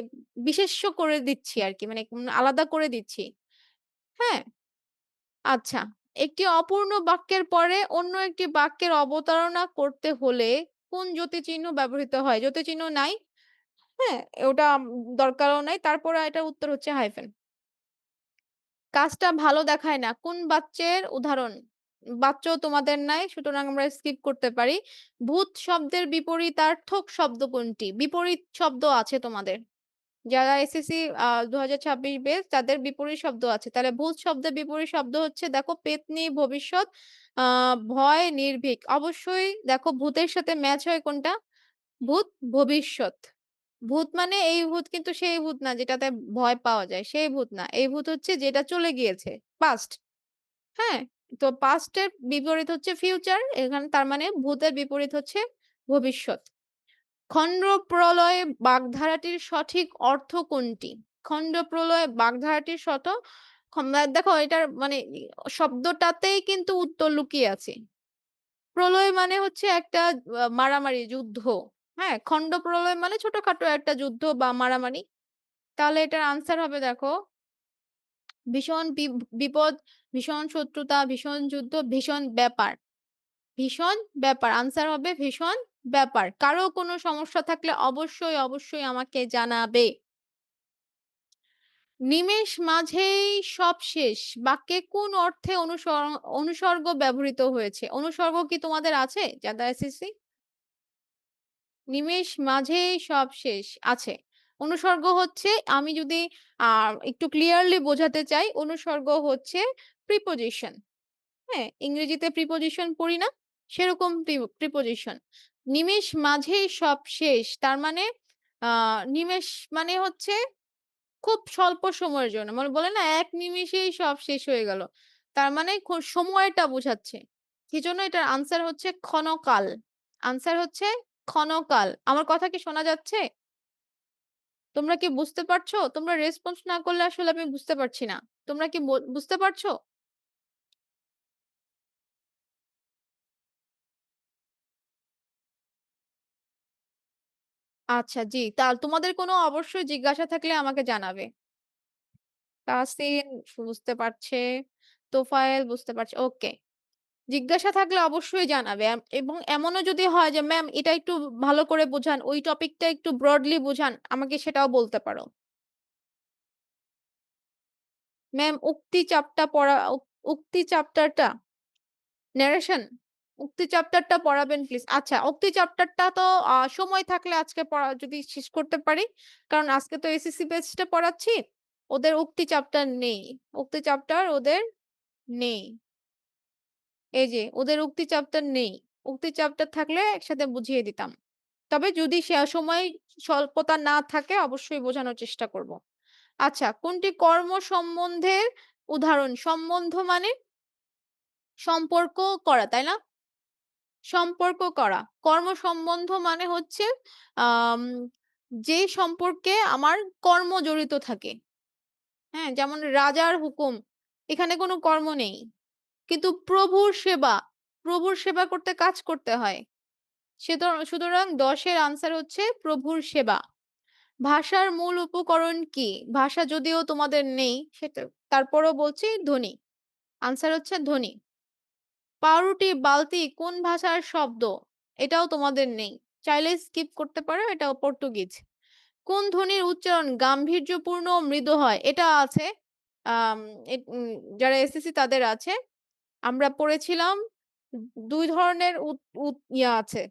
বিশেষ্য করে দিচ্ছি আরকি। মানে আলাদা করে দিচ্ছি। হ্যাঁ? আচ্ছা। একটি অপূর্ণ বাক্যের পরে অন্য একটি বাক্যের অবতারণা করতে হলে কোন যতিচিহ্ন ব্যবহৃত হয়? যতিচিহ্ন নাই। হ্যাঁ? ওটা দরকারও নাই। তারপরে এটার উত্তর হচ্ছে হাইফেন। কাজটা ভালো দেখায় না। কোন বাচ্যের উদাহরণ? বাচ্চাও তোমাদের নাই। সুতরাং আমরা স্কিপ করতে পারি। ভূত শব্দের বিপরীতার্থক শব্দ কোনটি? বিপরীত শব্দ আছে তোমাদের। যারা এসএসসি ২০২৬ ব্যাচ তাদের বিপরীত শব্দ আছে। তাহলে ভূত শব্দের বিপরীত শব্দ হচ্ছে দেখো পেত্নী, ভবিষ্যৎ, আ ভয়, নির্ভীক। অবশ্যই দেখো ভূতের সাথে ম্যাচ হয় কোনটা? ভূত, ভবিষ্যৎ। ভূত মানে এই ভূত কিন্তু সেই ভূত না যেটাতে ভয় পাওয়া যায়। সেই ভূত না। এই ভূত হচ্ছে যেটা চলে গিয়েছে। পাস্ট। হ্যাঁ? তো পাস্ট এর বিপরীত হচ্ছে ফিউচার। এখানে তার মানে ভূতের বিপরীত হচ্ছে ভবিষ্যৎ। খন্ডপ্রলয় বাগধারাটির সঠিক অর্থ কোনটি? খন্ডপ্রলয় বাগধারাটির দেখো এটার মানে শব্দটাতেই কিন্তু উত্তর লুকিয়ে আছে। প্রলয় মানে হচ্ছে একটা মারামারি, যুদ্ধ। হ্যাঁ? খন্ডপ্রলয় মানে ছোটখাটো একটা যুদ্ধ বা মারামারি। তাহলে এটার আনসার হবে দেখো ভীষণ বিপদ, ভীষণ শত্রুতা, ভীষণ যুদ্ধ, ভীষণ ব্যাপার। ভীষণ ব্যাপার। আনসার হবে ভীষণ ব্যাপার। কারো কোনো সমস্যা থাকলে অবশ্যই আমাকে জানাবে। নিমেষ মাঝেই সব শেষ বাক্যে কোন অর্থে অনুসর্গ ব্যবহৃত হয়েছে? অনুসর্গ কি তোমাদের আছে যারা এসএসসি? নিমেষ মাঝেই সব শেষ আছে। অনুসর্গ হচ্ছে আমি যদি আ একটু ক্লিয়ারলি বোঝাতে চাই, অনুসর্গ হচ্ছে প্রিপোজিশন। হ্যাঁ? ইংরেজিতে প্রিপোজিশন পড়ি না? সেরকম প্রিপোজিশন। নিমেষ মাঝেই সব শেষ। তার মানে আ নিমেষ মানে হচ্ছে খুব স্বল্প সময়ের জন্য। মানে বলে না এক নিমেষেই সব শেষ হয়ে গেল। তার মানে সময়টা বোঝাচ্ছে। সেজন্য এটার আনসার হচ্ছে ক্ষণকাল। আনসার হচ্ছে ক্ষণকাল। আমার কথা কি শোনা যাচ্ছে? তোমরা কি বুঝতে পারছো? তোমরা রেসপন্স না করলে আসলে আমি বুঝতে পারছি না। তোমরা কি বুঝতে পারছো? আচ্ছা জি। তোমাদের কোনো অবশ্যই জিজ্ঞাসা থাকলে আমাকে জানাবে। তাহসিন বুঝতে পারছে, তোফায়েল বুঝতে পারছে। ওকে। জিজ্ঞাসা থাকলে অবশ্যই জানাবে। এবং এমনও যদি হয় যে ম্যাম এটা একটু ভালো করে বোঝান, ওই টপিকটা একটু ব্রডলি বোঝান, আমাকে সেটাও বলতে পারো। ম্যাম উক্তি চ্যাপ্টারটা ন্যারেশন? উক্তি চ্যাপ্টারটা পড়াবেন প্লিজ। আচ্ছা, উক্তি চ্যাপ্টারটা তো সময় থাকলে আজকে যদি শেষ করতে পারি। কারণ আজকে তো এসএসসি ব্যাচটা পড়াচ্ছি। ওদের উক্তি চ্যাপ্টার নেই। উক্তি চ্যাপ্টার ওদের নেই। এই যে ওদের উক্তি চ্যাপ্টার নেই। উক্তি চ্যাপ্টার থাকলে একসাথে বুঝিয়ে দিতাম। তবে যদি সে সময় স্বল্পতা না থাকে অবশ্যই বোঝানোর চেষ্টা করব। আচ্ছা, কোনটি কর্ম সম্বন্ধের উদাহরণ? সম্বন্ধ মানে সম্পর্ক করা, তাই না? সম্পর্ক করা। কর্মসম্বন্ধ মানে হচ্ছে আম যে সম্পর্কে আমার কর্ম জড়িত থাকে। হ্যাঁ? যেমন রাজার হুকুম। এখানে কোনো কর্ম নেই। কিন্তু প্রভুর সেবা করতে কাজ করতে হয়। সুতরাং ১০ এর আনসার হচ্ছে প্রভুর সেবা। ভাষার মূল উপকরণ কি? ভাষা যদিও তোমাদের নেই তারপরেও বলছি ধ্বনি। আনসার হচ্ছে ধ্বনি। পাউরুটি, বালতি কোন ভাষার শব্দ? এটাও তোমাদের নেই। চাইলে স্কিপ করতে পারো, এটাও পর্তুগিজ। কোন ধ্বনির উচ্চারণ গাম্ভীর্যপূর্ণ ও মৃদু হয়? এটা আছে। আম এট উম যারা এসএসসি তাদের আছে। আমরা পড়েছিলাম ২ ধরনের উত উত ইয়া আছে।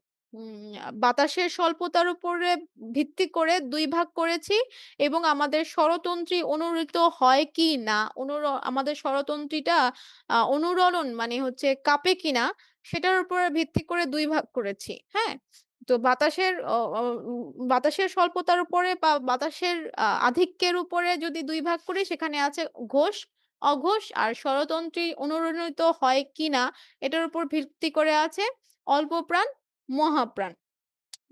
বাতাসের স্বল্পতার উপরে ভিত্তি করে ২ ভাগ করেছি এবং আমাদের স্বরতন্ত্রী অনুরণিত হয় কি না, আমাদের স্বরতন্ত্রীটা অনুরণন মানে হচ্ছে কাঁপে কিনা সেটার উপরে ভিত্তি করে ২ ভাগ করেছি। হ্যাঁ? তো বাতাসের স্বল্পতার উপরে বা বাতাসের আধিক্যের উপরে যদি ২ ভাগ করি সেখানে আছে ঘোষ, অঘোষ আর স্বরতন্ত্রী অনুরণিত হয় কিনা এটার উপর ভিত্তি করে আছে অল্প প্রাণ, মহাপ্রাণ।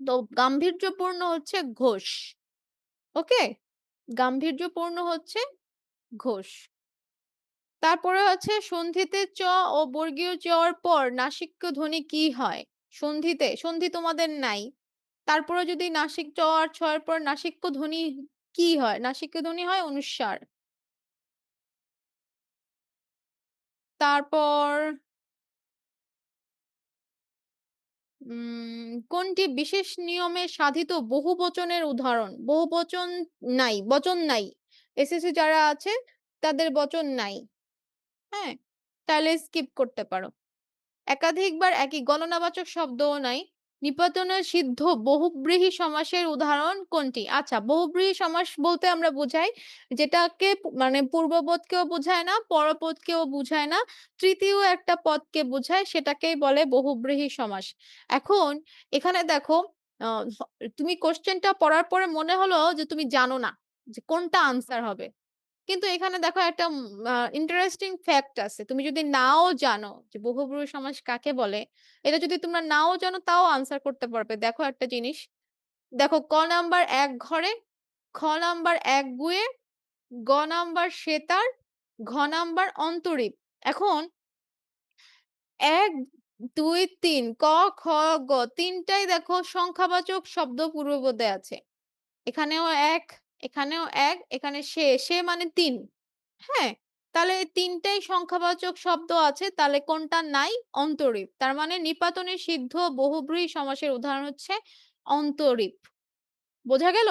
তো গাম্ভীর্যপূর্ণ হচ্ছে ঘোষ। ওকে? গাম্ভীর্যপূর্ণ হচ্ছে ঘোষ। তারপরে হচ্ছে সন্ধিতে চ ও বর্গীয় চ এর পর নাসিক্য ধ্বনি কি হয়? সন্ধি তোমাদের নাই। তারপরেও যদি নাসিক চ আর ছ এর পর নাসিক্য ধ্বনি কি হয়? নাসিক্য ধ্বনি হয় অনুস্বার। তারপর কোনটি বিশেষ নিয়মে সাধিত বহুবচনের উদাহরণ? বহুবচন নাই, বচন নাই। এসএসসি যারা আছে তাদের বচন নাই। হ্যাঁ? তাহলে স্কিপ করতে পারো। একাধিকবার একই গণনাবাচক শব্দও নাই। নিপাতনে সিদ্ধ বহুব্রীহি সমাসের উদাহরণ কোনটি? আচ্ছা, বহুব্রীহি সমাস বলতে আমরা বুঝাই যেটাকে মানে পূর্বপদকেও বুঝায় না, পরপদকেও বুঝায় না, তৃতীয় একটা পদকে বুঝায় সেটাকেই বলে বহুব্রীহি সমাস। এখন এখানে দেখো আ স তুমি কোয়েশ্চেনটা পড়ার পরে মনে হলো যে তুমি জানো না যে কোনটা আনসার হবে। কিন্তু এখানে দেখো একটা ইন্টারেস্টিং ফ্যাক্ট আছে। তুমি যদি নাও জানো যে বহুব্রীহি সমাস কাকে বলে, এটা যদি তোমরা নাও জানো তাও আনসার করতে পারবে। দেখো একটা জিনিস। দেখো ক নাম্বার এক ঘরে, খ নাম্বার এক গুয়ে, গ নাম্বার সেতার, ঘ নাম্বার অন্তরীপ। এখন ১, ২, ৩ ক, খ, গ ৩ টাই দেখো সংখ্যাবাচক শব্দ পূর্বপদে আছে। এখানেও ১, এখানেও ১, এখানে সে মানে ৩। হ্যাঁ? তাহলে ৩ টাই সংখ্যাবাচক শব্দ আছে। তাহলে কোনটা নাই? অন্তরীপ। তার মানে নিপাতনে সিদ্ধ বহুব্রীহি সমাসের উদাহরণ হচ্ছে অন্তরীপ। বোঝা গেল?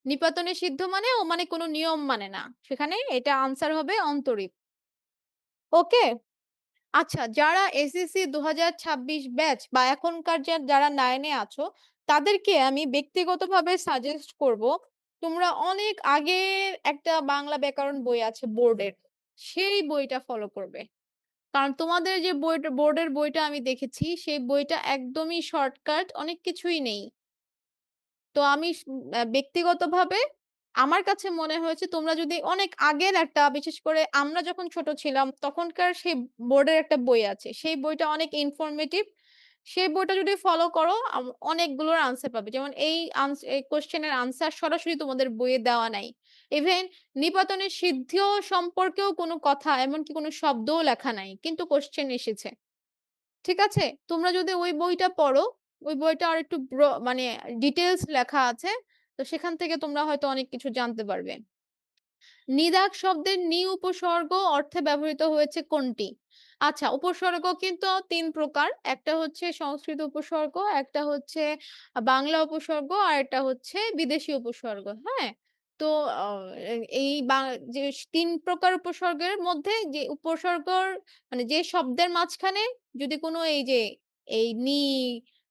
নিপাতনে সিদ্ধ মানে ও মানে কোন নিয়ম মানে না। সেখানে এটা আনসার হবে অন্তরীপ। ওকে? আচ্ছা, যারা এসএসসি ২০২৬ ব্যাচ বা এখনকার যারা 9 এ আছো, তাদেরকে আমি ব্যক্তিগতভাবে সাজেস্ট করব, তোমরা অনেক আগের একটা বাংলা ব্যাকরণ বই আছে বোর্ডের। সেই বইটা ফলো করবে। কারণ তোমাদের যে বইটা বোর্ডের বইটা আমি দেখেছি, সেই বইটা একদমই শর্টকাট, অনেক কিছুই নেই। তো আমি ব্যক্তিগতভাবে আমার কাছে মনে হয়েছে তোমরা যদি অনেক আগের একটা বিশেষ করে আমরা যখন ছোট ছিলাম তখনকার সেই বোর্ডের একটা বই আছে। সেই বইটা অনেক ইনফরমেটিভ। সেই বইটা যদি ফলো করো অনেকগুলোর আনসার পাবে। যেমন এই কোয়েশ্চেন এর আনসার সরাসরি তোমাদের বইয়ে দেওয়া নাই। ইভেন নিপাতনের সিদ্ধিও সম্পর্কেও কোনো কথা এমনকি কোনো শব্দও লেখা নাই। কিন্তু কোয়েশ্চেন এসেছে। ঠিক আছে? তোমরা যদি ওই বইটা পড়ো, ওই বইটা আরেকটু মানে ডিটেইলস লেখা আছে। তো সেখান থেকে তোমরা হয়তো অনেক কিছু জানতে পারবে। নিদাক শব্দের উপসর্গ অর্থে ব্যবহৃত হয়েছে কোনটি? আচ্ছা, উপসর্গ কিন্তু ৩ প্রকার। একটা হচ্ছে সংস্কৃত উপসর্গ, একটা হচ্ছে বাংলা উপসর্গ, আরেকটা হচ্ছে বিদেশি উপসর্গ। হ্যাঁ? তো অ এই যে ৩ প্রকার উপসর্গের মধ্যে যে উপসর্গর মানে যে শব্দের মাঝখানে যদি কোনো এই যে এই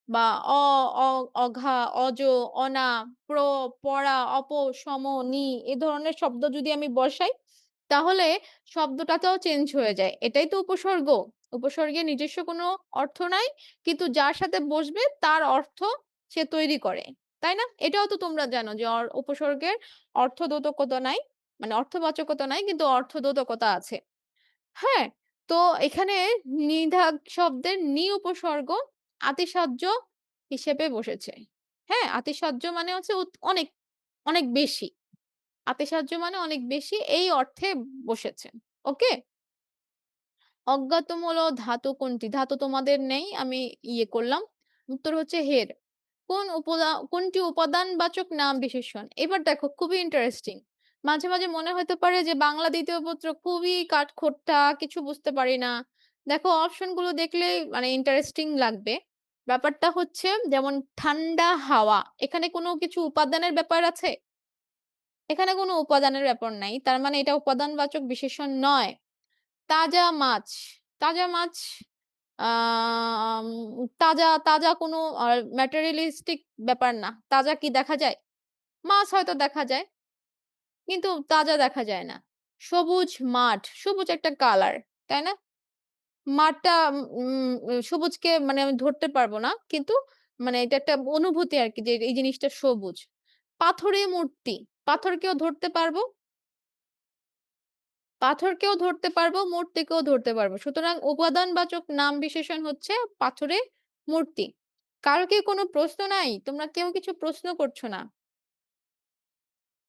বা অ, অ, অঘা, অজ, অনা, প্র, পড়া, অপ, সম, এ ধরনের শব্দ যদি আমি বসাই, তাহলে শব্দটাতেও চেঞ্জ হয়ে যায়। এটাই তো উপসর্গ। উপসর্গের নিজস্ব কোনো অর্থ নাই। কিন্তু যার সাথে বসবে তার অর্থ সে তৈরি করে। তাই না? এটাও তো তোমরা জানো যে উপসর্গের অর্থবোধকতা নাই। মানে অর্থবাচকতা নাই কিন্তু অর্থবোধকতা আছে। হ্যাঁ? তো এখানে নিধাগ শব্দের উপসর্গ আতিশয্য হিসেবে বসেছে। হ্যাঁ? আতিশয্য মানে হচ্ছে অনেক, অনেক বেশি। আতিশয্য মানে অনেক বেশি এই অর্থে বসেছে। ওকে? অজ্ঞাতমূল ধাতু কোনটি? ধাতু তোমাদের নেই। আমি করলাম। উত্তর হচ্ছে হের। কোনটি উপাদানবাচক নাম বিশেষণ? এবার দেখো খুবই ইন্টারেস্টিং। মাঝে, মাঝে মনে হতে পারে যে বাংলা ২য় পত্র খুবই কাঠখোট্টা, কিছু বুঝতে পারি না। দেখো অপশন গুলো দেখলেই মানে ইন্টারেস্টিং লাগবে। ব্যাপারটা হচ্ছে যেমন ঠান্ডা হাওয়া। এখানে কোনো কিছু উপাদানের ব্যাপার আছে? এখানে কোনো উপাদানের ব্যাপার নাই। তার মানে এটা উপাদানবাচক বিশেষণ নয়। তাজা মাছ, তাজা মাছ আম তাজা, তাজা কোনো ম্যাটেরিয়ালিস্টিক ব্যাপার না। তাজা কি দেখা যায়? মাছ হয়তো দেখা যায়, কিন্তু তাজা দেখা যায় না। সবুজ মাঠ, সবুজ একটা কালার, তাই না? মাঠটা সবুজকে মানে আমি ধরতে পারব না। কিন্তু মানে এটা একটা অনুভূতি আরকি যে এই জিনিসটা সবুজ। পাথরে মূর্তি, পাথরকেও ধরতে পারব। পাথরকেও ধরতে পারবো, মূর্তিকেও ধরতে পারবো। সুতরাং উপাদানবাচক নাম বিশেষণ হচ্ছে পাথরে মূর্তি। কারো কি কোনো প্রশ্ন নাই? তোমরা কেউ কিছু প্রশ্ন করছো না।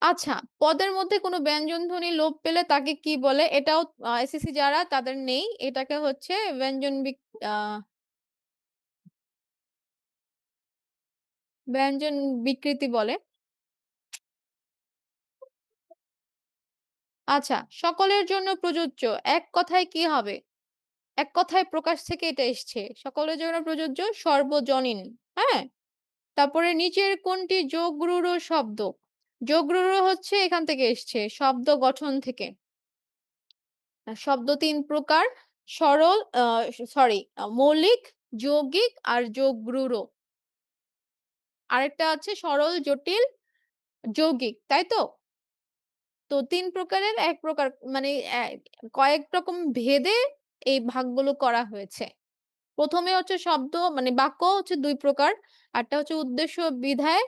আচ্ছা, পদের মধ্যে কোনো ব্যঞ্জনধ্বনি লোপ পেলে তাকে কি বলে? এটাও এসএসসি যারা তাদের নেই। এটাকে হচ্ছে আ ব্যঞ্জন বিকৃতি বলে। আচ্ছা, সকলের জন্য প্রযোজ্য। এক কথায় কি হবে? এক কথায় প্রকাশ থেকে এটা এসছে। সকলের জন্য প্রযোজ্য সর্বজনীন। হ্যাঁ? তারপরে নিচের কোনটি যোগরূঢ় শব্দ? যোগরূঢ় হচ্ছে এখান থেকে এসছে, শব্দ গঠন থেকে। শব্দ ৩ প্রকার। সরল সরি মৌলিক, যৌগিক আর যোগরূঢ়। আরেকটা আছে সরল, জটিল, যৌগিক। তাই তো? তো ৩ প্রকারের ১ প্রকার মানে কয়েক রকম ভেদে এই ভাগগুলো করা হয়েছে। ১ম এ হচ্ছে শব্দ মানে বাক্য হচ্ছে ২ প্রকার। আরেকটা হচ্ছে উদ্দেশ্য বিধায়।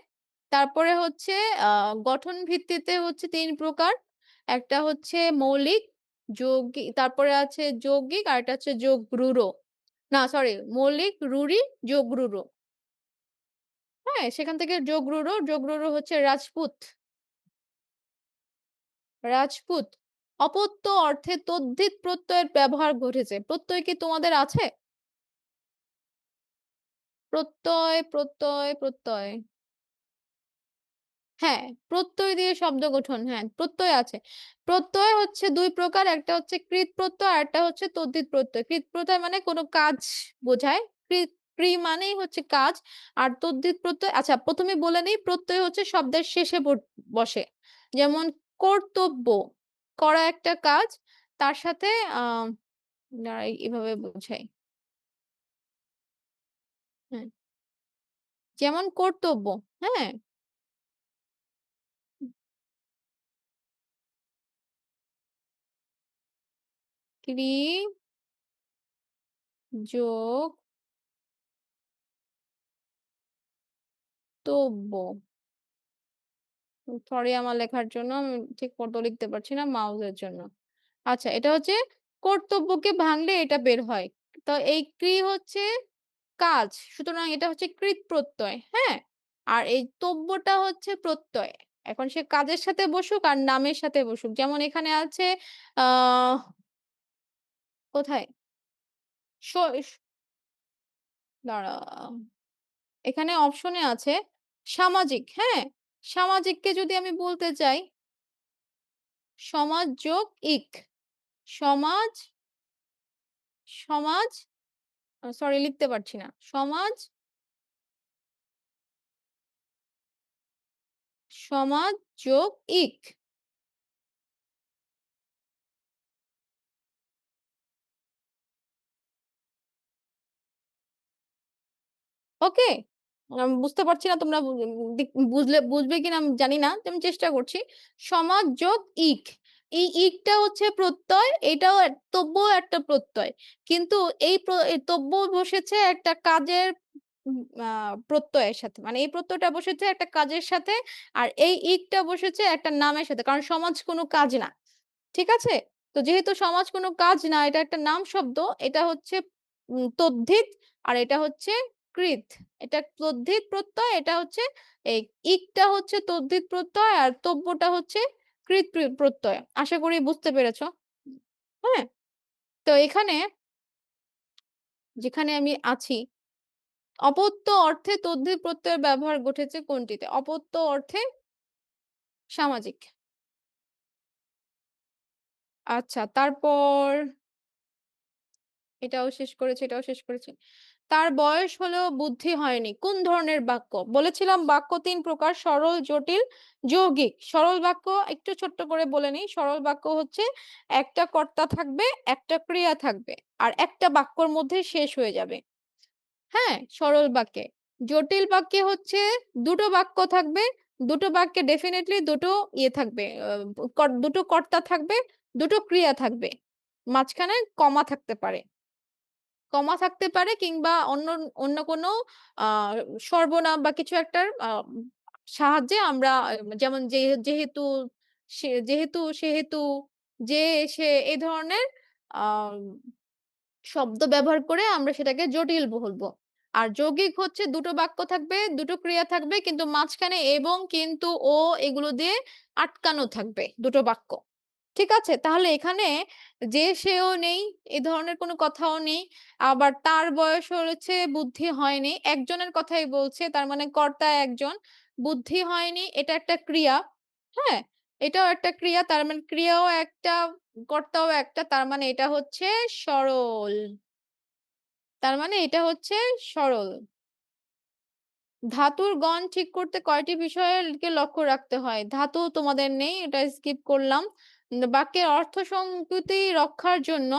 তারপরে হচ্ছে আ গঠন ভিত্তিতে হচ্ছে ৩ প্রকার। একটা হচ্ছে মৌলিক, তারপরে আছে যৌগিক, আরেকটা হচ্ছে যোগরূঢ়। না সরি মৌলিক, রুড়ি, যোগরূঢ়। হ্যাঁ? সেখান থেকে যোগরূঢ় হচ্ছে রাজপুত। রাজপুত। অপত্য অর্থে তদ্ধিত প্রত্যয়ের ব্যবহার ঘটেছে। প্রত্যয় কি তোমাদের আছে? প্রত্যয়। হ্যাঁ, প্রত্যয় দিয়ে শব্দ গঠন। হ্যাঁ, প্রত্যয় আছে। প্রত্যয় হচ্ছে ২ প্রকার। একটা হচ্ছে কৃত প্রত্যয়, আরেকটা হচ্ছে তদ্ধিত প্রত্যয়। কৃত প্রত্যয় মানে কোন কাজ বোঝায়। মানেই হচ্ছে কাজ। আর তদ্ধিত প্রত্যয় আচ্ছা ১ম এ বলে নেই প্রত্যয় হচ্ছে শব্দের শেষে বসে। যেমন কর্তব্য, করা একটা কাজ। তার সাথে আ দাঁড়াই এভাবে বোঝাই। হ্যাঁ, যেমন কর্তব্য, হ্যাঁ? ক্রি যোগ তব্য। সরি আমার লেখার জন্য। আমি ঠিক মতো লিখতে পারছি না মাউসের জন্য। আচ্ছা এটা হচ্ছে কর্তব্যকে ভাঙলে এটা বের হয়। তো এই হচ্ছে কাজ। সুতরাং এটা হচ্ছে কৃত প্রত্যয়, হ্যাঁ? আর এই তব্যটা হচ্ছে প্রত্যয়। এখন সে কাজের সাথে বসুক আর নামের সাথে বসুক। যেমন এখানে আছে আ কোথায়? স স দাঁড়া এখানে অপশনে আছে সামাজিক, হ্যাঁ? সামাজিককে যদি আমি বলতে চাই সমাজ যোগ ইক। সমাজ, সমাজ সরি লিখতে পারছি না। সমাজ যোগ ইক। ওকে? বুঝতে পারছি না তোমরা বুঝবে কিনা আমি জানি না। তো আমি চেষ্টা করছি। সমাজ যোগ ইক। এই ইকটা হচ্ছে প্রত্যয়, এটাও তব্যও একটা প্রত্যয়। কিন্তু এই তব্য বসেছে একটা কাজের উম আ প্রত্যয়ের সাথে। মানে এই প্রত্যয়টা বসেছে একটা কাজের সাথে, আর এই ইকটা বসেছে একটা নামের সাথে। কারণ সমাজ কোনো কাজ না। ঠিক আছে? তো যেহেতু সমাজ কোনো কাজ না, এটা একটা নাম শব্দ। এটা হচ্ছে তদ্ধিত আর এটা হচ্ছে কৃত। এটা তদ্ধিত প্রত্যয়, এটা হচ্ছে এই ইকটা হচ্ছে তদ্ধিত প্রত্যয় আর তব্যটা হচ্ছে কৃত প্রত্যয়। আশা করি বুঝতে পেরেছ। হ্যাঁ? তো এখানে যেখানে আমি আছি, অপত্য অর্থে তদ্ধিত প্রত্যয়ের ব্যবহার ঘটেছে কোনটিতে? অপত্য অর্থে সামাজিক। আচ্ছা তারপর এটাও শেষ করেছি। তার বয়স হলেও বুদ্ধি হয়নি। কোন ধরনের বাক্য? বলেছিলাম বাক্য ৩ প্রকার সরল, জটিল, যৌগিক। সরল বাক্য একটু ছোট্ট করে বলে নিই। সরল বাক্য হচ্ছে একটা কর্তা থাকবে, একটা ক্রিয়া থাকবে। আর একটা বাক্যর মধ্যেই শেষ হয়ে যাবে। হ্যাঁ? সরল বাক্যে। জটিল বাক্যে হচ্ছে ২ টো বাক্য থাকবে। ২ টো বাক্যে ডেফিনিটলি ২ টো ইয়ে থাকবে। ২ টো কর্তা থাকবে, ২ টো ক্রিয়া থাকবে। মাঝখানে কমা থাকতে পারে। কমা থাকতে পারে কিংবা অন্য কোনো আ সর্বনাম বা কিছু একটার সাহায্যে আমরা যেমন যেহেতু, সেহেতু, যে, সে এই ধরনের আ শব্দ ব্যবহার করে আমরা সেটাকে জটিল বলব। আর যৌগিক হচ্ছে ২ টো বাক্য থাকবে, ২ টো ক্রিয়া থাকবে কিন্তু মাঝখানে এবং, কিন্তু, ও এগুলো দিয়ে আটকানো থাকবে ২ টো বাক্য। ঠিক আছে? তাহলে এখানে যে, সেও নেই, এ ধরনের কোনো কথাও নেই। আবার তার বয়স হয়েছে বুদ্ধি হয়নি। একজনের কথাই বলছে তার মানে কর্তা একজন। বুদ্ধি হয়নি এটা একটা ক্রিয়া। হ্যাঁ? এটাও একটা ক্রিয়া তার মানে ক্রিয়াও একটা, কর্তাও একটা তার মানে এটা হচ্ছে সরল। তার মানে এটা হচ্ছে সরল। ধাতুর গণ ঠিক করতে কয়টি বিষয়কে লক্ষ্য রাখতে হয়? ধাতু তোমাদের নেই, এটা স্কিপ করলাম। বাক্যের অর্থ সংগতি রক্ষার জন্য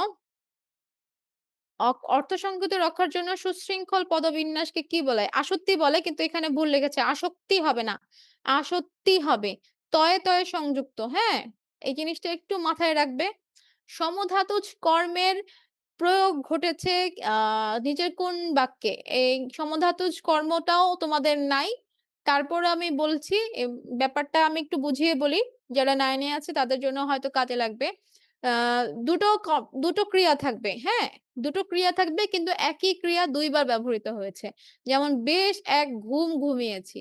অর্থসংগতি রক্ষার জন্য সুশৃঙ্খল পদবিন্যাসকে কি বলে? আসত্তি বলে কিন্তু এখানে ভুল লিখেছে। আসক্তি হবে না। আসত্তি হবে। তয়ে, তয়ে সংযুক্ত, হ্যাঁ? এই জিনিসটা একটু মাথায় রাখবে। সমধাতুজ কর্মের প্রয়োগ ঘটেছে আ নিচের কোন বাক্যে? এই সমধাতুজ কর্মটাও তোমাদের নাই। তারপরও আমি বলছি ব্যাপারটা আমি একটু বুঝিয়ে বলি। যারা 9 এ আছে তাদের জন্য হয়তো কাজে লাগবে। আ দুটো ক দুটো ক্রিয়া থাকবে, হ্যাঁ? দুটো ক্রিয়া থাকবে কিন্তু একই ক্রিয়া ২ বার ব্যবহৃত হয়েছে। যেমন বেশ এক ঘুম ঘুমিয়েছি।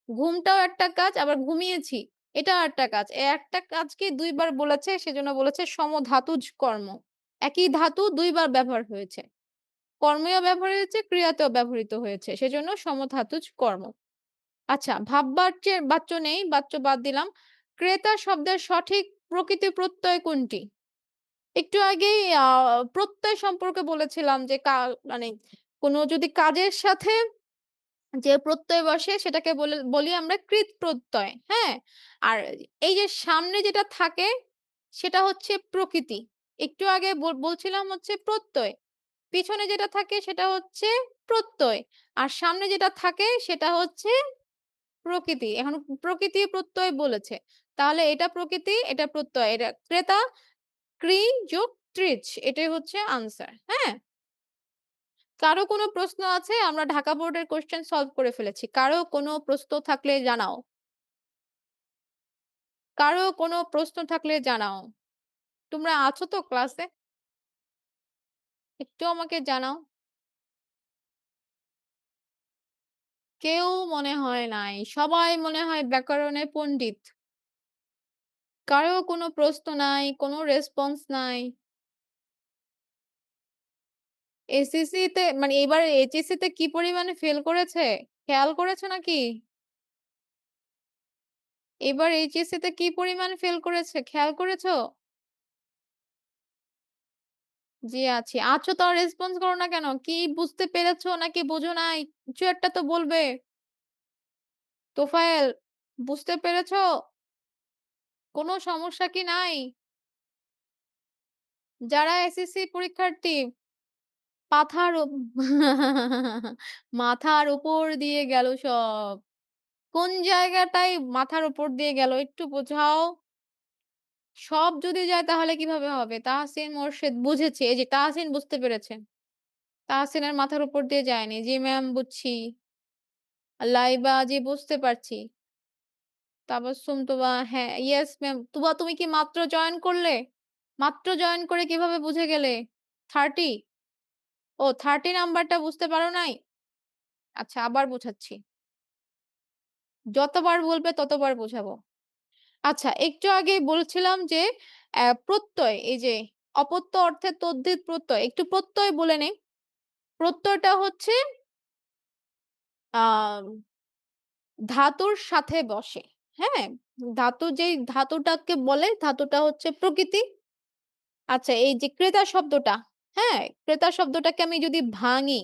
ঘুমটাও একটা কাজ আবার ঘুমিয়েছি এটাও একটা কাজ। এই একটা কাজকে ২ বার বলেছে সেজন্য বলেছে সমধাতুজ কর্ম। একই ধাতু ২ বার ব্যবহার হয়েছে। কর্মেও ব্যবহার হয়েছে, ক্রিয়াতেও ব্যবহৃত হয়েছে। সেজন্য সমধাতুজ কর্ম। আচ্ছা, ভাববাচ্যের বাচ্য নেই, বাচ্য বাদ দিলাম। ক্রেতা শব্দের সঠিক প্রকৃতি প্রত্যয় কোনটি? একটু আগেই প্রত্যয় সম্পর্কে বলেছিলাম যে মানে কোন যদি কাজের সাথে যে প্রত্যয় বসে সেটাকে বলি আমরা কৃৎ প্রত্যয়, হ্যাঁ? আর এই যে সামনে যেটা থাকে সেটা হচ্ছে প্রকৃতি। একটু আগে বলছিলাম হচ্ছে প্রত্যয়। পিছনে যেটা থাকে সেটা হচ্ছে প্রত্যয়। আর সামনে যেটা থাকে সেটা হচ্ছে প্রকৃতি। এখন প্রকৃতি প্রত্যয় বলেছে। তাহলে এটা প্রকৃতি, এটা প্রত্যয়। এটা ক্রেতা, ক্রি যোগ তৃচ এটাই হচ্ছে আনসার। হ্যাঁ? কারো কোনো প্রশ্ন আছে? আমরা ঢাকা বোর্ডের কোয়েশ্চেন সলভ করে ফেলেছি। কারো কোনো প্রশ্ন থাকলে জানাও। কারো কোনো প্রশ্ন থাকলে জানাও। তোমরা আছো তো ক্লাসে? একটু আমাকে জানাও। কেউ মনে হয় নাই। সবাই মনে হয় ব্যাকরণে পণ্ডিত। কারো কোনো প্রশ্ন নাই, কোনো রেসপন্স নাই। এসইসি তে মানে এবার এইচএসসি তে কি পরিমাণে ফেল করেছে? খেয়াল করেছো নাকি? এবার এইচএসসি তে কি পরিমাণ ফেল করেছে খেয়াল করেছো? জি আছি। আছো তো রেসপন্স করো না কেন? কি বুঝতে পেরেছো নাকি বোঝো নাই? কিছু একটা তো বলবে। তোফায়েল বুঝতে পেরেছো? কোনো সমস্যা কি নাই? যারা এসএসসি পরীক্ষার্থী পাথার উপ মাথার উপর দিয়ে গেল সব। কোন জায়গাটায় মাথার উপর দিয়ে গেল একটু বোঝাও? সব যদি যায় তাহলে কিভাবে হবে? তাহসিন মোরশেদ বুঝেছি। এই যে তাহসিন বুঝতে পেরেছে। তাহসিনের মাথার উপর দিয়ে যায়নি। জি ম্যাম বুঝছি। লাইবা জি বুঝতে পারছি। তাবাস্সুম তুবা হ্যাঁ, ইয়েস ম্যাম। তুবা তুমি কি মাত্র জয়েন করলে? মাত্র জয়েন করে কিভাবে বুঝে গেলে? 30? ও 30 নাম্বারটা বুঝতে পারো নাই? আচ্ছা আবার বুঝাচ্ছি। যতবার বলবে ততবার বুঝাবো। আচ্ছা একটু আগেই বলছিলাম যে প্রত্যয় এই যে অপত্য অর্থে তদ্ধিত প্রত্যয়। একটু প্রত্যয় বলে নেই। প্রত্যয়টা হচ্ছে আ ধাতুর সাথে বসে। হ্যাঁ? ধাতু যেই ধাতুটাকে বলে ধাতুটা হচ্ছে প্রকৃতি। আচ্ছা এই যে ক্রেতা শব্দটা, হ্যাঁ? ক্রেতা শব্দটাকে আমি যদি ভাঙি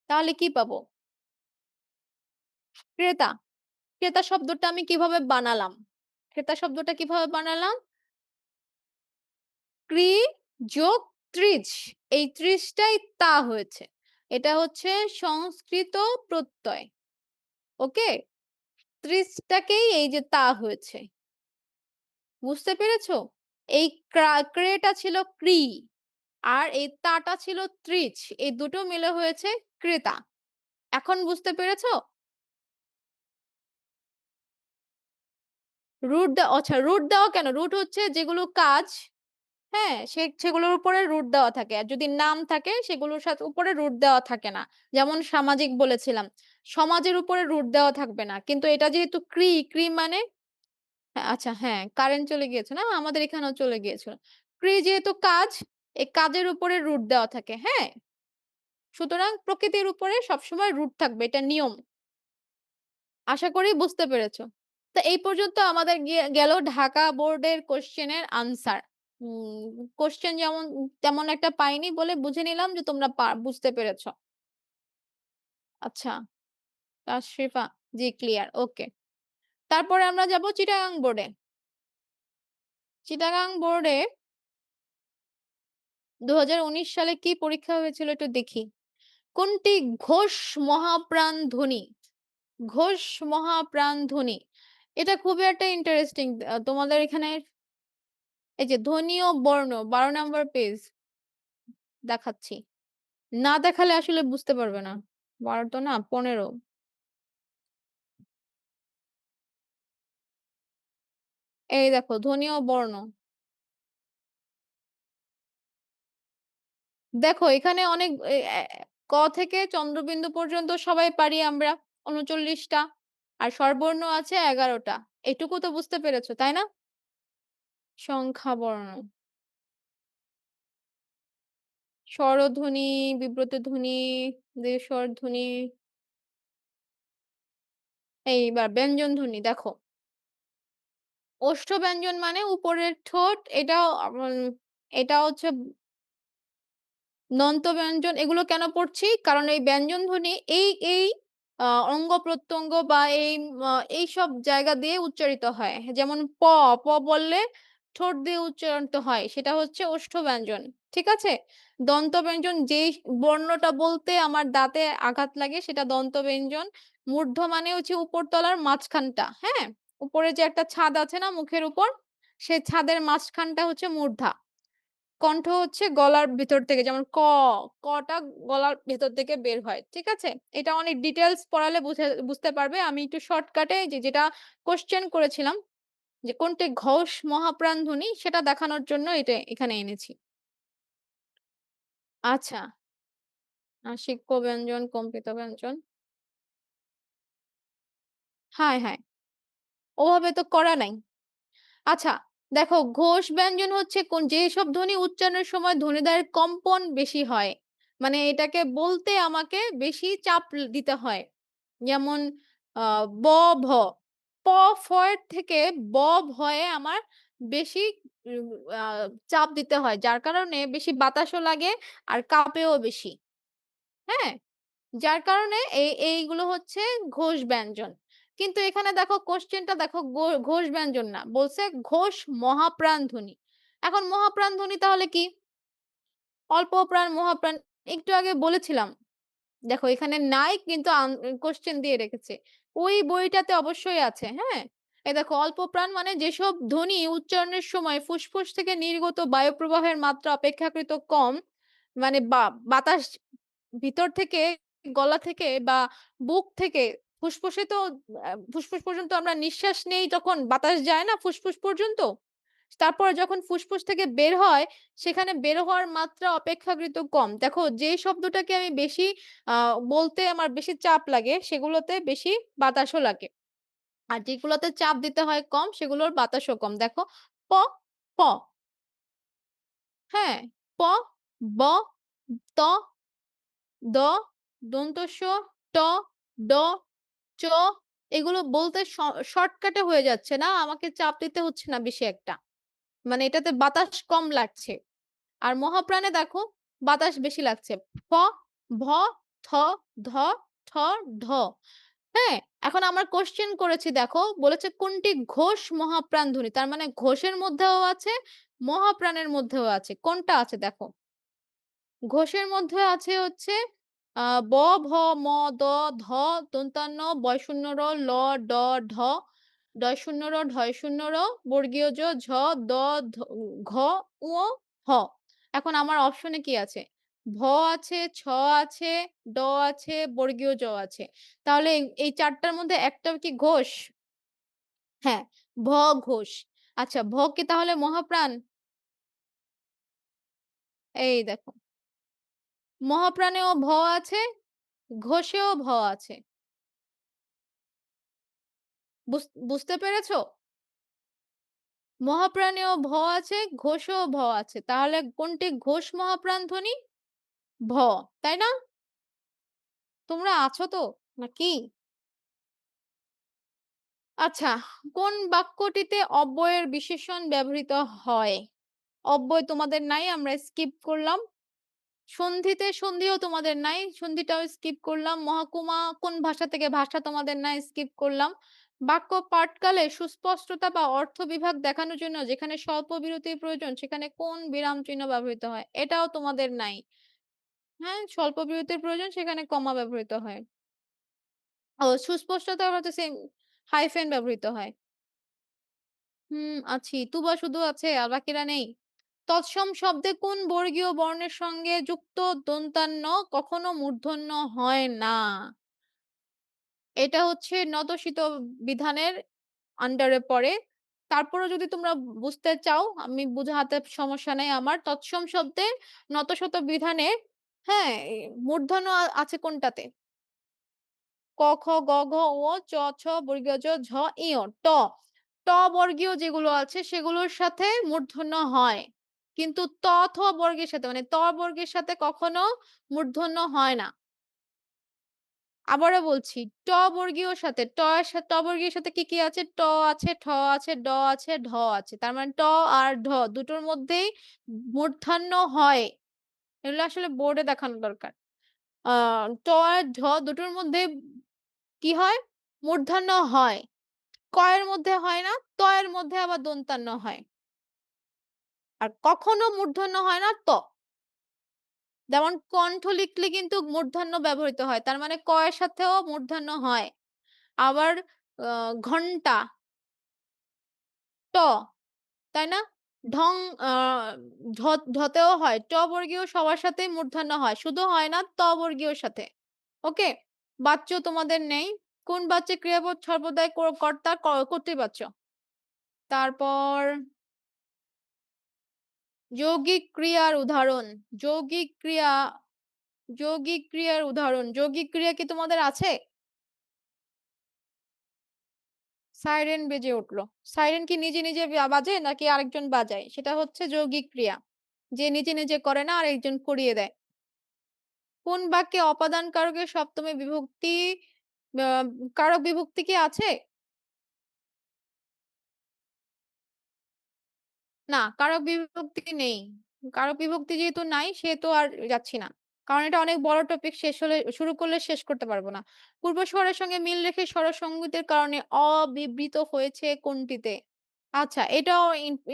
তাহলে কি পাবো? ক্রেতা। ক্রেতা শব্দটা আমি কিভাবে বানালাম? ক্রেতা শব্দটা কিভাবে বানালাম? ক্রি যোগ ত্রিজ। এই ত্রিজটাই তা হয়েছে। এটা হচ্ছে সংস্কৃত প্রত্যয়। ওকে? ত্রিজটাকেই এই যে তা হয়েছে। বুঝতে পেরেছো? এই ক্রেটা ছিল ক্রি। আর এই তাটা ছিল ত্রিচ। এই দুটো মিলে হয়েছে ক্রেতা। এখন বুঝতে পেরেছো? আচ্ছা রুট দেওয়া কেন? রুট হচ্ছে যেগুলো কাজ, হ্যাঁ? সেগুলোর উপরে রুট দেওয়া থাকে। আর যদি নাম থাকে সেগুলোর সাথে উপরে রুট দেওয়া থাকে না। যেমন সামাজিক বলেছিলাম। সমাজের উপরে রুট দেওয়া থাকবে না। কিন্তু এটা যেহেতু ক্রি মানে হ্যাঁ, আচ্ছা হ্যাঁ, কারেন্ট চলে গিয়েছে না? আমাদের এখানেও চলে গিয়েছিল। যেহেতু কাজ, এই কাজের উপরে রুট দেওয়া থাকে, হ্যাঁ? সুতরাং প্রকৃতির উপরে সবসময় রুট থাকবে। এটা নিয়ম। আশা করি বুঝতে পেরেছ। তো এই পর্যন্ত আমাদের গেল ঢাকা বোর্ডের কোয়েশ্চেনের আনসার। কোয়েশ্চেন যেমন তেমন একটা পাইনি বলে বুঝে নিলাম যে তোমরা বুঝতে পেরেছ। আচ্ছা, তাশরিফা জি ক্লিয়ার। ওকে। তারপরে আমরা যাব চিটাগাং বোর্ডে। চিটাগাং বোর্ডে ২০১৯ সালে কি পরীক্ষা হয়েছিল একটু দেখি। কোনটি ঘোষ মহাপ্রাণ ধ্বনি? ঘোষ মহাপ্রাণ ধ্বনি। এটা খুবই একটা ইন্টারেস্টিং। তোমাদের এখানে এই যে ধ্বনি ও বর্ণ ১২ নাম্বার পেজ দেখাচ্ছি। না দেখালে আসলে বুঝতে পারবে না। ১২ তো না ১৫। এই দেখো ধ্বনি ও বর্ণ। দেখো এখানে অনেক এ এ ক থেকে চন্দ্রবিন্দু পর্যন্ত সবাই পারি আমরা ৩৯ টা। আর স্বরবর্ণ আছে ১১ টা। এটুকু তো বুঝতে পেরেছ, তাই না? সংখ্যা বর্ণ। স্বরধ্বনি, বিব্রত ধ্বনি, স্বরধ্বনি। এইবার ব্যঞ্জনধ্বনি দেখো। ওষ্ঠব্যঞ্জন মানে উপরের ঠোঁট এটাও এটা হচ্ছে দন্তব্যঞ্জন এগুলো কেন পড়ছি? কারণ এই ব্যঞ্জনধ্বনি এই আ অঙ্গ-প্রত্যঙ্গ বা এইসব জায়গা দিয়ে উচ্চারিত হয়। যেমন প বললে ঠোঁট দিয়ে উচ্চারিত হয়। সেটা হচ্ছে ওষ্ঠব্যঞ্জন। ঠিক আছে? দন্তব্যঞ্জন যেই বর্ণটা বলতে আমার দাঁতে আঘাত লাগে সেটা দন্তব্যঞ্জন। মূর্ধ মানে হচ্ছে উপরতলার মাঝখানটা। হ্যাঁ? উপরে যে একটা ছাদ আছে না মুখের উপর? সেই ছাদের মাঝখানটা হচ্ছে মূর্ধা। কণ্ঠ হচ্ছে গলার ভিতর থেকে যেমন কটা গলার ভেতর থেকে বের হয়। ঠিক আছে? এটা অনেক ডিটেইলস পড়ালে বুঝতে পারবে। আমি একটু শর্টকাটে যেটা কোয়েশ্চেন করেছিলাম যে কোনটি ঘোষ মহাপ্রাণ ধ্বনি সেটা দেখানোর জন্য এটা এখানে এনেছি। আচ্ছা, সিক্ষ ব্যঞ্জন, কম্পিত ব্যঞ্জন। হায়, হায়! ওভাবে তো করা নাই। আচ্ছা, দেখো ঘোষ ব্যঞ্জন হচ্ছে যেসব ধ্বনি উচ্চারণের সময় ধ্বনিদ্বয়ের কম্পন বেশি হয়। মানে এটাকে বলতে আমাকে বেশি চাপ দিতে হয়। যেমন আ ব, ভ। প, ফ এর থেকে ব, ভয়ে আমার বেশি উম আ চাপ দিতে হয়। যার কারণে বেশি বাতাসও লাগে আর কাঁপেও বেশি। হ্যাঁ? যার কারণে এইগুলো হচ্ছে ঘোষ ব্যঞ্জন। কিন্তু এখানে দেখো কোয়েশ্চেনটা দেখো ঘোষ ব্যঞ্জন না। বলছে ঘোষ মহাপ্রাণ ধ্বনি। এখন মহাপ্রাণ ধ্বনি তাহলে কি? অল্প প্রাণ মহাপ্রাণ একটু আগে বলেছিলাম। দেখো এখানে নাই কিন্তু কোয়েশ্চেন দিয়ে রেখেছে। ওই বইটাতে অবশ্যই আছে, হ্যাঁ? এই দেখো অল্প প্রাণ মানে যেসব ধ্বনি উচ্চারণের সময় ফুসফুস থেকে নির্গত বায়ু প্রবাহের মাত্রা অপেক্ষাকৃত কম, মানে বাতাস ভিতর থেকে গলা থেকে বা বুক থেকে ফুসফুসে তো ফুসফুস পর্যন্ত আমরা নিঃশ্বাস নেই তখন বাতাস যায় না ফুসফুস পর্যন্ত? তারপরে যখন ফুসফুস থেকে বের হয়, সেখানে বের হওয়ার মাত্রা অপেক্ষাকৃত কম। দেখো যেই শব্দটাকে আমি বেশি আ বলতে আমার বেশি চাপ লাগে, সেগুলোতে বেশি বাতাসও লাগে। আর যেগুলোতে চাপ দিতে হয় কম, সেগুলোর বাতাসও কম। দেখো প, প, হ্যাঁ? প, ব, ত, দ, দন্ত স, ট, ড, চ এগুলো বলতে শর্টকাটে হয়ে যাচ্ছে না? আমাকে চাপ দিতে হচ্ছে না বেশি একটা। মানে এটাতে বাতাস কম লাগছে। আর মহাপ্রাণে দেখো বাতাস বেশি লাগছে। ফ, ভ, থ, ধ, ঠ, ঢ। হ্যাঁ? এখন আমার কোয়েশ্চেন করেছি দেখো, বলেছে কোনটি ঘোষ মহাপ্রাণ ধ্বনি? তার মানে ঘোষের মধ্যেও আছে, মহাপ্রাণের মধ্যেও আছে। কোনটা আছে দেখো? ঘোষের মধ্যে আছে হচ্ছে আ ব, ভ, ম, দ, ধ, দন্ত্য ন, বয়শূন্য র, ল, ড, ঢ, ডয়শূন্য র, ঢয়শূন্য র, বর্গীয় জ, ঝ, দ, ঘ, ঙ, হ। এখন আমার অপশনে কি আছে? ভ আছে, ছ আছে, ড আছে, বর্গীয় জ আছে। তাহলে এই ৪ টার মধ্যে একটাও কি ঘোষ? হ্যাঁ, ভ ঘোষ। আচ্ছা ভ কি তাহলে মহাপ্রাণ? এই দেখো। মহাপ্রাণেও ভ আছে, ঘোষেও ভ আছে। বুঝতে পেরেছো? মহাপ্রাণেও ভ আছে, ঘোষেও ভ আছে। তাহলে কোনটি ঘোষ মহাপ্রাণ ধ্বনি? ভ। তাই না? তোমরা আছো তো নাকি? আচ্ছা, কোন বাক্যটিতে অব্যয়ের বিশেষণ ব্যবহৃত হয়? অব্যয় তোমাদের নাই, আমরা স্কিপ করলাম। সন্ধিতে সন্ধিও তোমাদের নাই, সন্ধিটাও স্কিপ করলাম। মহকুমা কোন ভাষা থেকে ভাষা তোমাদের নাই, স্কিপ করলাম। বাক্য পাঠকালে সুস্পষ্টতা বা অর্থ বিভাগ দেখানোর জন্য যেখানে স্বল্প বিরতির প্রয়োজন সেখানে কোন বিরাম চিহ্ন ব্যবহৃত হয়? এটাও তোমাদের নাই। হ্যাঁ? স্বল্প বিরতির প্রয়োজন সেখানে কমা ব্যবহৃত হয়। ও সুস্পষ্টতা হচ্ছে সেম হাইফেন ব্যবহৃত হয়। আছি। তুবা শুধু আছে আর বাকিরা নেই। তৎসম শব্দে কোন বর্গীয় বর্ণের সঙ্গে যুক্ত দন্ত্যান্ন কখনো মূর্ধন্য হয় না? এটা হচ্ছে নতশীত বিধানের আন্ডারে পড়ে। তারপরেও যদি তোমরা বুঝতে চাও, আমি বুঝাতে সমস্যা নাই আমার। তৎসম শব্দে নতশত বিধানে হ্যাঁ, মূর্ধন্য আছে কোনটাতে? ক, খ, গ, ঘ, ঙ, চ, ছ, বর্গীয় জ, ঝ, ঞ, ট। ট বর্গীয় যেগুলো আছে সেগুলোর সাথে মূর্ধন্য হয়। কিন্তু ত, থ বর্গের সাথে মানে ত বর্গের সাথে কখনো মূর্ধন্য হয় না। আবারও বলছি ট বর্গীয়র সাথে ট বর্গীয় সাথে কি আছে? ট আছে, ঠ আছে, ড আছে, ঢ আছে। তার মানে ট আর ঢ দুটোর মধ্যেই মূর্ধন্য হয়। এগুলো আসলে বোর্ডে দেখানো দরকার। আ ট আর ঢ দুটোর মধ্যে কি হয়? মূর্ধন্য হয়। ক এর মধ্যে হয় না, ত এর মধ্যে আবার দন্ত্যান্ন হয়। আর কখনো মূর্ধন্য হয় না ত। যেমন কণ্ঠ লিখলে কিন্তু মূর্ধন্য ব্যবহৃত হয়। তার মানে ক এর সাথেও মূর্ধন্য হয়। আবার আ ঘন্টা ট, তাই না? ঢং আ ঢ ঢতেও হয়। ট বর্গীয় সবার সাথেই মূর্ধন্য হয়। শুধু হয় না ত বর্গীয়র সাথে। ওকে? বাচ্য তোমাদের নেই। কোন বাচ্চে ক্রিয়াপদ সর্বদাই কর্তা কর্তৃবাচ্য। তারপর যৌগিক ক্রিয়ার উদাহরণ। যৌগিক ক্রিয়া যৌগিক ক্রিয়ার উদাহরণ। যৌগিক ক্রিয়া কি তোমাদের আছে? সাইরেন বেজে উঠল। সাইরেন কি নিজে, নিজে বাজে নাকি আরেকজন বাজায়? সেটা হচ্ছে যৌগিক ক্রিয়া। যে নিজে, নিজে করে না আরেকজন করিয়ে দেয়। কোন বাক্যে অপাদান কারকের সপ্তমী বিভক্তি আ কারক বিভক্তি কি আছে? না, কারক বিভক্তি নেই। কারক বিভক্তি যেহেতু নাই সেহেতু আর যাচ্ছি না। কারণ এটা অনেক বড় টপিক শেষ হলে শুরু করলে শেষ করতে পারব না। পূর্ব স্বরের সঙ্গে মিল রেখে স্বরসঙ্গীতের কারণে অবিবৃত হয়েছে কোনটিতে? আচ্ছা এটাও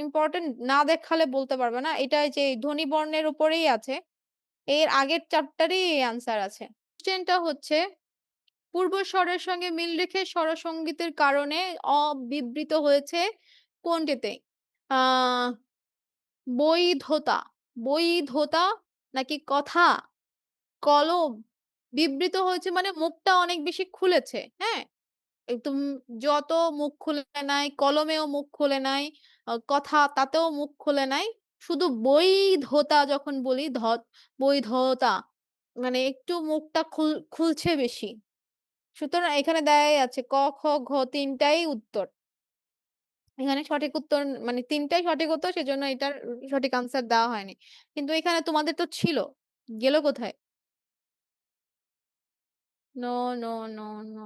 ইম্পোর্টেন্ট না দেখালে বলতে পারবে না। এটা যে ধ্বনি বর্ণের উপরেই আছে। এর আগের চ্যাপ্টারেই এই অ্যান্সার আছে। কোয়েশ্চেনটা হচ্ছে পূর্ব স্বরের সঙ্গে মিল রেখে স্বরসঙ্গীতের কারণে অবিবৃত হয়েছে কোনটিতে? আ বৈধতা, বৈধতা নাকি কথা, কলম, বিবৃত হয়েছে মানে মুখটা অনেক বেশি খুলেছে, হ্যাঁ? একদম যত মুখ খুলে নাই, কলমেও মুখ খুলে নাই, কথা তাতেও মুখ খুলে নাই। শুধু বৈধতা যখন বলি বৈধতা মানে একটু মুখটা খুলছে বেশি। সুতরাং এখানে দেয়াই আছে ক, খ, ঘ ৩ টাই উত্তর। এখানে সঠিক উত্তর মানে ৩ টাই সঠিক উত্তর সেজন্য এটার সঠিক আনসার দেওয়া হয়নি। কিন্তু এখানে তোমাদের তো ছিল। গেল কোথায়? No, no, no, no.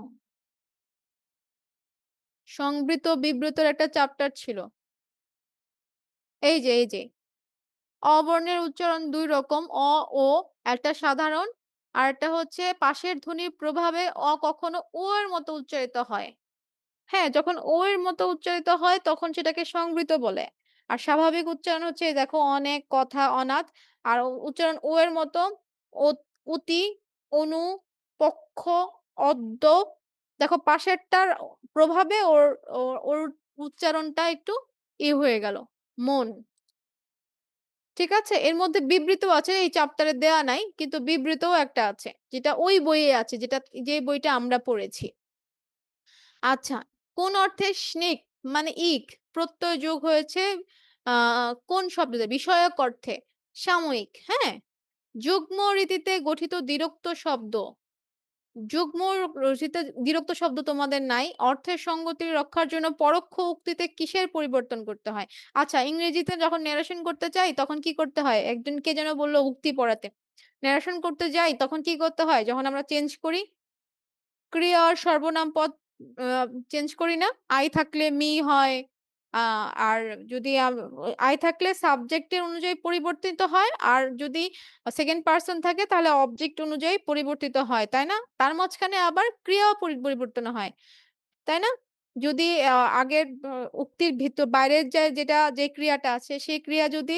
সংবৃত বিব্রতর একটা চ্যাপ্টার ছিল। এই যে। অ বর্ণের উচ্চারণ ২ রকম। অ, ও একটা সাধারণ আরেকটা হচ্ছে পাশের ধ্বনির প্রভাবে কখনো ও এর মতো উচ্চারিত হয়। হ্যাঁ, যখন ও এর মতো উচ্চারিত হয় তখন সেটাকে সংবৃত বলে। আর স্বাভাবিক উচ্চারণ হচ্ছে এই দেখো অনেক, কথা, অনাথ। আর উচ্চারণ ও এর মতো ওত, অতি, অনু, পক্ষ, অদ্য। দেখো পাশেরটার প্রভাবে ওর উচ্চারণটা একটু হয়ে গেল। মন। ঠিক আছে? এর মধ্যে বিবৃত আছে এই চ্যাপ্টারে দেয়া নাই। কিন্তু বিবৃতও একটা আছে। যেটা ওই বইয়ে আছে যে বইটা আমরা পড়েছি। আচ্ছা, কোন অর্থে স্নিগ্ধ মানে প্রত্যয় যোগ হয়েছে আ কোন শব্দতে? বিষয়ক অর্থে। সাময়িক, হ্যাঁ? যুগ্ম রীতিতে গঠিত দ্বিরুক্ত শব্দ। যুগ্ম রচিত দ্বিরুক্ত শব্দ তোমাদের নাই। অর্থের সঙ্গতি রক্ষার জন্য পরোক্ষ উক্তিতে কিসের পরিবর্তন করতে হয়? আচ্ছা, ইংরেজিতে যখন ন্যারেশন করতে চাই তখন কি করতে হয়? একজন কে যেন বলল উক্তি পড়াতে। ন্যারেশন করতে যাই তখন কি করতে হয়? যখন আমরা চেঞ্জ করি ক্রিয়া আর সর্বনাম পদ আ চেঞ্জ করি না? I থাকলে মি হয়। আ আর যদি I থাকলে সাবজেক্ট এর অনুযায়ী পরিবর্তিত হয়। আর যদি সেকেন্ড পারসন থাকে তাহলে অবজেক্ট অনুযায়ী পরিবর্তিত হয়, তাই না? তার মাঝখানে আবার ক্রিয়াও পরিবর্তন হয়, তাই না? যদি আগের উক্তির বাইরের যে ক্রিয়াটা আছে সেই ক্রিয়া যদি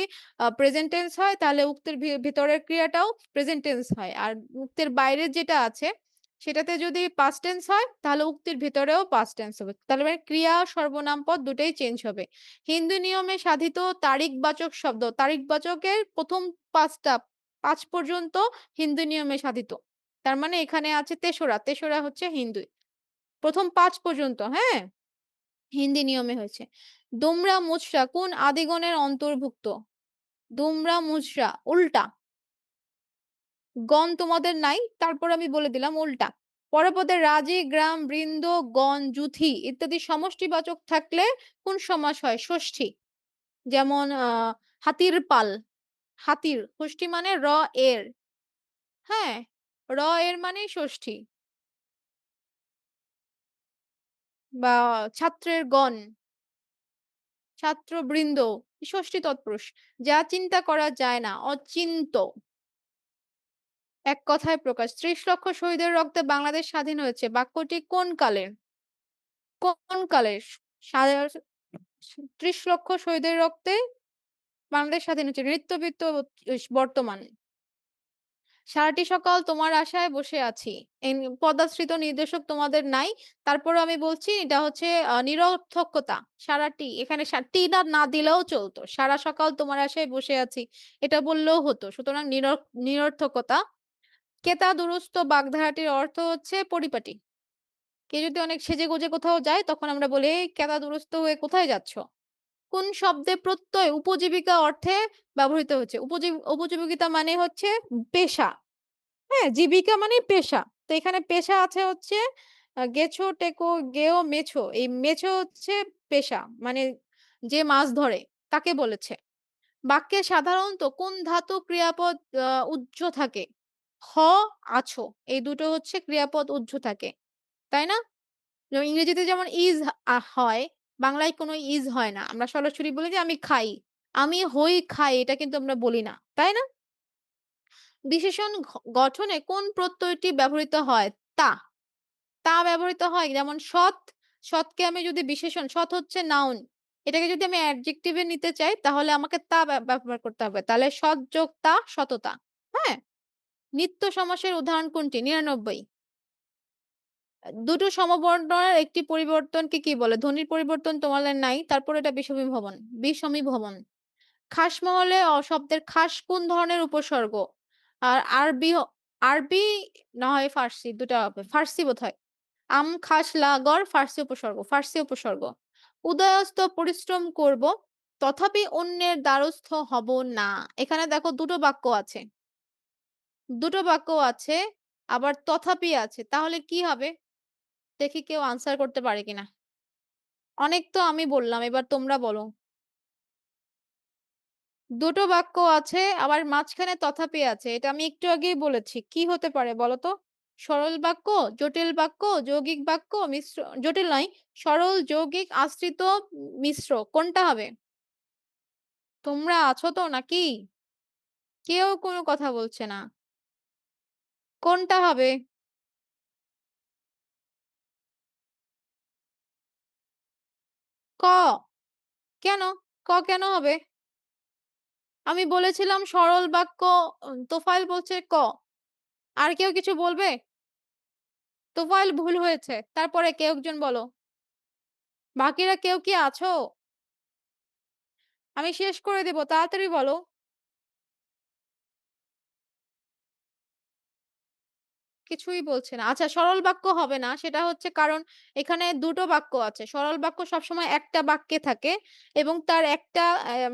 প্রেজেন্ট টেন্স হয় তাহলে উক্তির ভিতরের ক্রিয়াটাও প্রেজেন্ট টেন্স হয়। আর উক্তির বাইরের যেটা আছে সেটাতে যদি পাস্ট টেন্স হয় তাহলে উক্তির ভিতরেও পাস্ট টেন্স হবে। তাহলে মানে ক্রিয়া, সর্বনাম পদ দুটোই চেঞ্জ হবে। হিন্দু নিয়মে সাধিত তারিখবাচক শব্দ, তারিখবাচকের ১ম ৫ টা ৫ পর্যন্ত হিন্দু নিয়মে সাধিত। তার মানে এখানে আছে তেসরা, তেসরা হচ্ছে হিন্দু। ১ম ৫ পর্যন্ত, হ্যাঁ? হিন্দি নিয়মে হয়েছে। দুমড়া মুচড়া কোন আদিগণের অন্তর্ভুক্ত? দুমড়া মুচড়া উল্টা। গণ তোমাদের নাই, তারপর আমি বলে দিলাম উল্টা। পরপদে রাজী, গ্রাম, বৃন্দ, গণ, যুথি ইত্যাদি সমষ্টিবাচক থাকলে কোন সমাস হয়? ষষ্ঠী। যেমন হাতির পাল, হাতির ষষ্ঠী মানে এর, হ্যাঁ? এর মানেই ষষ্ঠী। বা ছাত্রের গণ, ছাত্রবৃন্দ ষষ্ঠী তৎপুরুষ। যা চিন্তা করা যায় না, অচিন্ত। এক কথায় প্রকাশ। ৩০ লক্ষ শহীদের রক্তে বাংলাদেশ স্বাধীন হয়েছে। বাক্যটি কোন কালের? কোন কালের? সা ৩০ লক্ষ শহীদের রক্তে বাংলাদেশ স্বাধীন হয়েছে। নৃত্যবিত্ত বর্তমান। সারাটি সকাল তোমার আশায় বসে আছি। এই পদাশ্রিত নির্দেশক তোমাদের নাই। তারপরেও আমি বলছি এটা হচ্ছে নিরর্থকতা। সারাটি এখানে টি না দিলেও চলত। সারা সকাল তোমার আশায় বসে আছি। এটা বললেও হতো। সুতরাং নিরর্থকতা। কেতাদুরস্ত বাগধারাটির অর্থ হচ্ছে পরিপাটি। কেউ যদি অনেক সেজেগুজে কোথাও যায় তখন আমরা বলি, "এই কেতাদুরস্ত হয়ে কোথায় যাচ্ছ?" কোন শব্দে প্রত্যয় উপজীবিকা অর্থে ব্যবহৃত হচ্ছে? উপজীবিকা মানে হচ্ছে পেশা। হ্যাঁ? জীবিকা মানেই পেশা। তো এখানে পেশা আছে হচ্ছে গেছো, টেকো, গেও, মেছো। এই মেছো হচ্ছে পেশা। মানে যে মাছ ধরে তাকে বলেছে। বাক্যে সাধারণত কোন ধাতু ক্রিয়াপদ উহ্য থাকে? হ, আছো। এই দুটো হচ্ছে ক্রিয়াপদ উহ্য থাকে। তাই না? যেমন ইংরেজিতে যেমন ইস হয়, বাংলায় কোনো ইস হয় না। আমরা সরাসরি বলি যে, "আমি খাই।" আমি হই, খাই এটা কিন্তু আমরা বলি না। তাই না? বিশেষণ গঠনে কোন প্রত্যয়টি ব্যবহৃত হয়? তা। ব্যবহৃত হয় যেমন সৎ, সৎকে আমি যদি বিশেষণ সৎ হচ্ছে নাউন। এটাকে যদি আমি অ্যাডজেক্টিভ এ নিতে চাই তাহলে আমাকে তা ব্যবহার করতে হবে। তাহলে সৎ যোগ তা, সততা। হ্যাঁ? নিত্য সমাসের উদাহরণ কোনটি? ৯৯। দুটো সমবর্ণের একটি পরিবর্তনকে কি বলে? ধ্বনির পরিবর্তন তোমাদের নাই। তারপর এটা বিষমীভবন। বিষমীভবন। খাসমহলে শব্দের খাস কোন ধরনের উপসর্গ? আর আরবি না হয় ফার্সি ২ টা হবে। ফার্সি বোধহয়। খাস, গড় ফার্সি উপসর্গ, ফার্সি উপসর্গ। উদয়াস্ত পরিশ্রম করব, তথাপি অন্যের দ্বারস্থ হব না। এখানে দেখো ২ টো বাক্য আছে। ২ টো বাক্য আছে, আবার তথাপি আছে। তাহলে কি হবে? দেখি কেউ আনসার করতে পারে কিনা? অনেক তো আমি বললাম, এবার তোমরা বলো। ২ টো বাক্য আছে, আবার মাঝখানে তথাপি আছে। এটা আমি একটু আগেই বলেছি। কি হতে পারে বলো তো? সরল বাক্য, জটিল বাক্য, যৌগিক বাক্য, জটিল নয়, সরল, যৌগিক, আশ্রিত, মিশ্র। কোনটা হবে? তোমরা আছো তো নাকি? কেউ কোনো কথা বলছে না। কোনটা হবে? ক। কেন? কেন হবে? আমি বলেছিলাম সরল বাক্য, তোফায়েল বলছে ক। আর কেউ কিছু বলবে? তোফায়েল ভুল হয়েছে। তারপরে কেউ একজন বলো। বাকিরা কেউ কি আছো? আমি শেষ করে দেব। তাড়াতাড়ি বলো। কিছুই বলছে না। আচ্ছা সরল বাক্য হবে না। সেটা হচ্ছে কারণ এখানে ২ টো বাক্য আছে। সরল বাক্য সবসময় একটা বাক্যে থাকে এবং তার একটা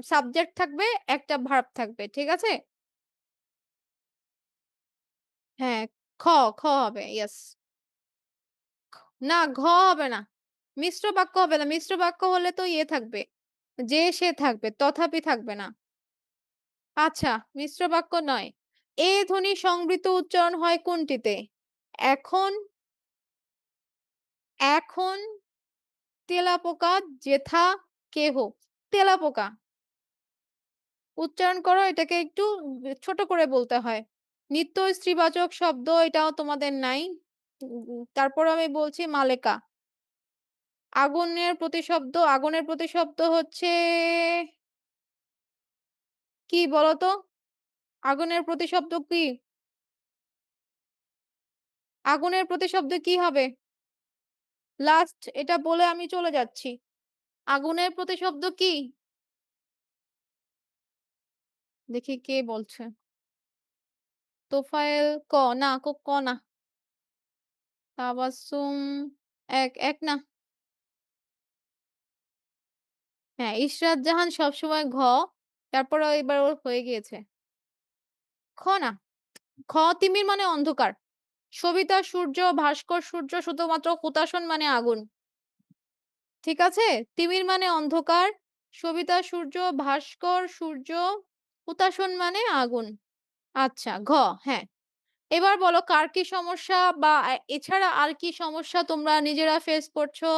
সাবজেক্ট থাকবে, একটা ভার্ব থাকবে। ঠিক আছে? হ্যাঁ, খ, হবে। ইয়েস। না, হবে না। মিশ্র বাক্য হবে না। মিশ্র বাক্য হলে তো ইয়ে থাকবে। যে, সে থাকবে। তথাপি থাকবে না। আচ্ছা, মিশ্র বাক্য নয়। এ ধ্বনি সংবৃত উচ্চারণ হয় কোনটিতে? এখন, এখন, তেলাপোকা, যেথা, কেহ। তেলাপোকা। উচ্চারণ করো এটাকে একটু ছোট করে বলতে হয়। নিত্য স্ত্রীবাচক শব্দ এটাও তোমাদের নাই। তারপর আমি বলছি মালেকা। আগুনের প্রতিশব্দ হচ্ছে কি বলতো? আগুনের প্রতিশব্দ কি? আগুনের প্রতিশব্দ কি হবে? লাস্ট এটা বলে আমি চলে যাচ্ছি। আগুনের প্রতিশব্দ কি? দেখি কে বলছে? তোফায়েল না, ক না। তাবাস্সুম এক না। হ্যাঁ, ইশরাত জাহান সবসময় তারপরেও এবার ওর হয়ে গিয়েছে। না। তিমির মানে অন্ধকার। সবিতা সূর্য, ভাস্কর সূর্য শুধুমাত্র হুতাশন মানে আগুন। ঠিক আছে? তিমির মানে অন্ধকার, সবিতা সূর্য, ভাস্কর সূর্য, হুতাশন মানে আগুন। আচ্ছা, হ্যাঁ। এবার বলো কার কি সমস্যা বা এছাড়া আর কি সমস্যা তোমরা নিজেরা ফেস করছো?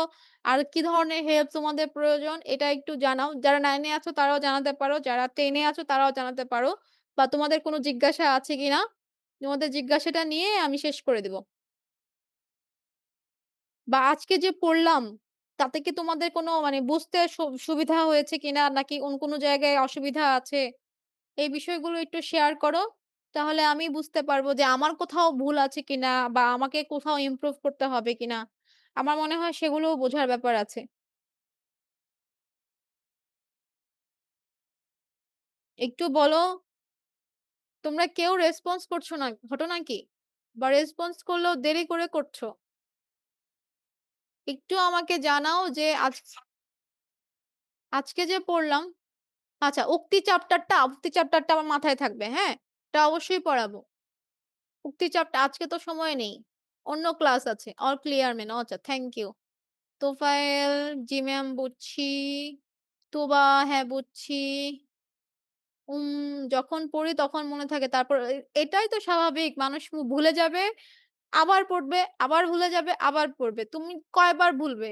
আর কি ধরনের হেল্প তোমাদের প্রয়োজন? এটা একটু জানাও। যারা 9 এ আছো তারাও জানাতে পারো, যারা 10 এ আছো তারাও জানাতে পারো। বা তোমাদের কোনো জিজ্ঞাসা আছে কিনা? তোমাদের জিজ্ঞাসাটা নিয়ে আমি শেষ করে দিব। বা আজকে যে পড়লাম, তাতে কি তোমাদের কোনো মানে বুঝতে সুবিধা হয়েছে কিনা? নাকি কোনো জায়গায় অসুবিধা আছে? এই বিষয়গুলো একটু শেয়ার করো। তাহলে আমি বুঝতে পারবো যে আমার কোথাও ভুল আছে কিনা বা আমাকে কোথাও ইমপ্রুভ করতে হবে কিনা। আমার মনে হয় সেগুলোও বোঝার ব্যাপার আছে। একটু বলো, তোমরা কেউ রেসপন্স করছো না। ঘটনা কি? বা রেসপন্স করলেও দেরি করে করছো। একটু আমাকে জানাও যে আজকে যে পড়লাম আচ্ছা উক্তি চ্যাপ্টারটা আমার মাথায় থাকবে, হ্যাঁ? এটা অবশ্যই পড়াবো। উক্তি চ্যাপ্টার আজকে তো সময় নেই। অন্য ক্লাস আছে। All clear man. ও আচ্ছা, থ্যাংক ইউ। তোফায়েল, জি ম্যাম বুঝছি। তুবা, হ্যাঁ বুঝছি। উম যখন পড়ি তখন মনে থাকে। তারপর এটাই তো স্বাভাবিক। মানুষ ভুলে যাবে, আবার পড়বে, আবার ভুলে যাবে, আবার পড়বে। তুমি কয়বার ভুলবে?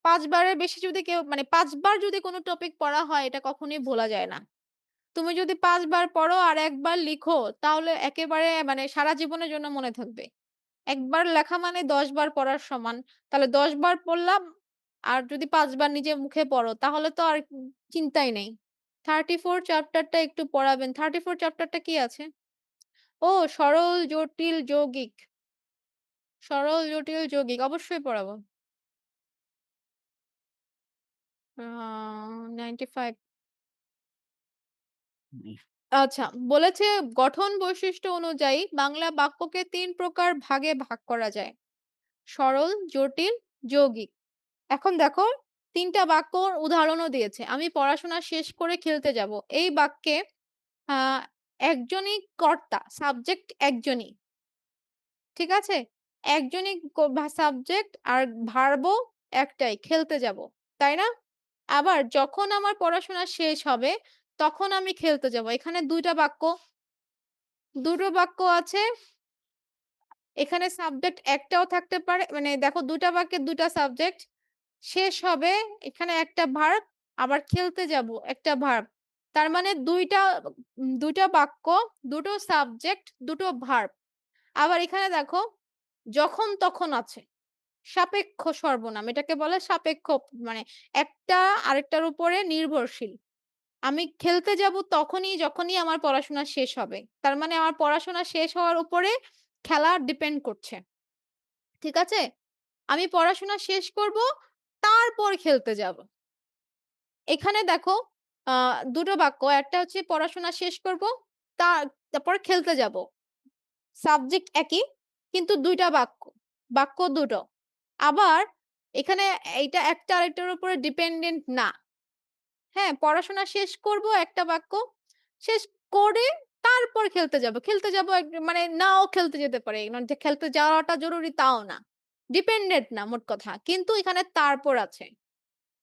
৫ বারের বেশি যদি কেউ মানে ৫ বার যদি কোন টপিক পড়া হয় এটা কখনোই ভোলা যায় না। তুমি যদি ৫ বার পড়ো আর ১ বার লিখো তাহলে একেবারে মানে সারা জীবনের জন্য মনে থাকবে। একবার লেখা মানে ১০ বার পড়ার সমান। তাহলে ১০ বার পড়লাম আর যদি ৫ বার নিজে মুখে পড়ো তাহলে তো আর চিন্তাই নেই। 34 চ্যাপ্টারটা একটু পড়াবেন। 34 চ্যাপ্টারটা কি আছে? ও সরল, জটিল, যৌগিক। সরল, জটিল, যৌগিক অবশ্যই পড়াবো। আ 95 আচ্ছা বলেছে গঠন বৈশিষ্ট্য অনুযায়ী বাংলা বাক্যকে ৩ প্রকার ভাগে ভাগ করা যায়। সরল, জটিল, যৌগিক। এখন দেখো ৩ টা বাক্যর উদাহরণও দিয়েছে। আমি পড়াশোনা শেষ করে খেলতে যাব। এই বাক্যে আ একজনই কর্তা, সাবজেক্ট একজনই। ঠিক আছে? একজনই সাবজেক্ট আর ভার্বও একটাই, খেলতে যাব। তাই না? আবার যখন আমার পড়াশোনা শেষ হবে, তখন আমি খেলতে যাব। এখানে ২ টা বাক্য, ২ টো বাক্য আছে। এখানে সাবজেক্ট একটাও থাকতে পারে। মানে দেখো ২ টা বাক্যে ২ টা সাবজেক্ট। শেষ হবে, এখানে একটা ভার্ব, আবার খেলতে যাব একটা ভার্ব। তার মানে ২ টা বাক্য, ২ টো সাবজেক্ট, ২ টো ভার্ব। আবার এখানে দেখো যখন তখন আছে। সাপেক্ষ সর্বনাম। এটাকে বলে সাপেক্ষ মানে একটা আরেকটার উপরে নির্ভরশীল। আমি খেলতে যাব যখনই আমার পড়াশোনা শেষ হবে। তার মানে আমার পড়াশোনা শেষ হওয়ার উপরে খেলা ডিপেন্ড করছে। ঠিক আছে? আমি পড়াশোনা শেষ করব, তারপর খেলতে যাব। এখানে দেখো আ ২ টো বাক্য। একটা হচ্ছে পড়াশোনা শেষ করব, তা তারপর খেলতে যাব। সাবজেক্ট একই কিন্তু ২ টা বাক্য। বাক্য ২ টো। আবার এখানে এইটা একটা আরেকটার উপরে ডিপেন্ডেন্ট না। হ্যাঁ, পড়াশোনা শেষ করব একটা বাক্য। শেষ করে তারপর খেলতে যাব। খেলতে যাব মানে নাও খেলতে যেতে পারে। যে খেলতে যাওয়াটা জরুরি তাও না। ডিপেন্ডেন্ট না মোট কথা। কিন্তু এখানে তারপর আছে।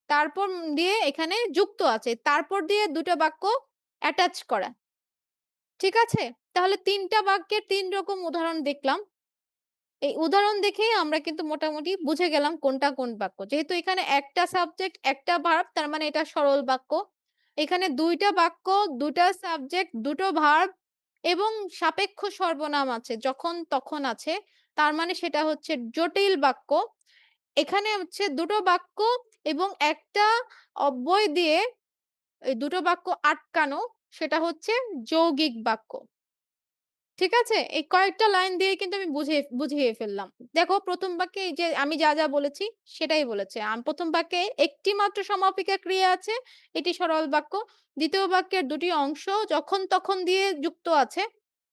তারপর দিয়ে এখানে যুক্ত আছে। তারপর দিয়ে ২ টা বাক্য অ্যাটাচ করা। ঠিক আছে? তাহলে ৩ টা বাক্যের ৩ রকম উদাহরণ দেখলাম। এই উদাহরণ দেখেই আমরা কিন্তু মোটামুটি বুঝে গেলাম কোনটা কোন বাক্য। যেহেতু এখানে একটা সাবজেক্ট, একটা ভার্ব তার মানে এটা সরল বাক্য। এখানে ২ টা বাক্য, ২ টা সাবজেক্ট, ২ টো ভার্ব এবং সাপেক্ষ সর্বনাম আছে। যখন তখন আছে। তার মানে সেটা হচ্ছে জটিল বাক্য। এখানে হচ্ছে ২ টো বাক্য এবং একটা অব্যয় দিয়ে এই ২ টো বাক্য আটকানো, সেটা হচ্ছে যৌগিক বাক্য। ঠিক আছে? এই কয়েকটা লাইন দিয়ে কিন্তু আমি বুঝিয়ে ফেললাম। দেখো ১ম বাক্যে এই যে আমি যা বলেছি সেটাই বলেছে। ১ম বাক্যে একটি মাত্র সমাপিকা ক্রিয়া আছে, এটি সরল বাক্য। ২য় বাক্যের ২ টি অংশ যখন তখন দিয়ে যুক্ত আছে।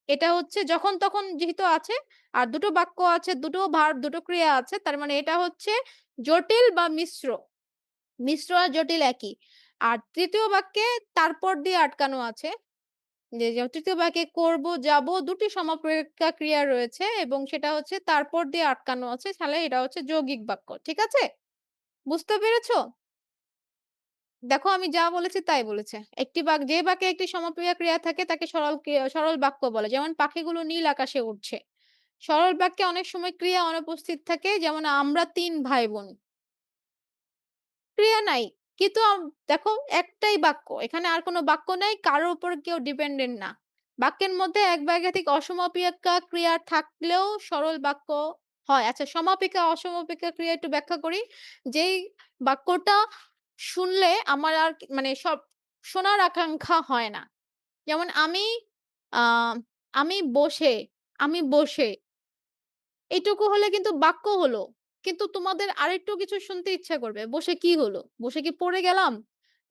এটা হচ্ছে যখন তখন যেহেতু আছে আর ২ টো বাক্য আছে, ২ টো ভার্ব, ২ টো ক্রিয়া আছে। তার মানে এটা হচ্ছে জটিল বা মিশ্র। মিশ্র আর জটিল একই। আর ৩য় বাক্যে তারপর দিয়ে আটকানো আছে। যে ৩য় বাক্যে করব, যাব ২ টি সমাপেক্ষা ক্রিয়া রয়েছে এবং সেটা হচ্ছে তারপর দিয়ে আটকানো আছে। তাহলে এটা হচ্ছে যৌগিক বাক্য। ঠিক আছে? বুঝতে পেরেছ? দেখো আমি যা বলেছি তাই বলেছে। একটি যে বাক্যে একটি সমাপক্রিয়া ক্রিয়া থাকে তাকে সরল বাক্য বলে। যেমন পাখিগুলো নীল আকাশে উড়ছে। সরল বাক্যে অনেক সময় ক্রিয়া অনুপস্থিত থাকে। যেমন আমরা ৩ ভাই-বোন। ক্রিয়া নাই। কিন্তু দেখো একটাই বাক্য। এখানে আর কোন বাক্য নাই। কারো উপর কেউ ডিপেন্ডেন্ট না। বাক্যের মধ্যে এক বা একাধিক অসমাপিকা ক্রিয়া থাকলেও সরল বাক্য হয়। আচ্ছা সমাপিকা, অসমাপিকা ক্রিয়া একটু ব্যাখ্যা করি। যেই বাক্যটা শুনলে আমার আর মানে শোনার আকাঙ্ক্ষা হয় না। যেমন আ আমি বসে, আমি বসে এইটুকু হলে কিন্তু বাক্য হলো। কিন্তু তোমাদের আরেকটু কিছু শুনতে ইচ্ছা করবে। বসে কি হলো? বসে কি পড়ে গেলাম?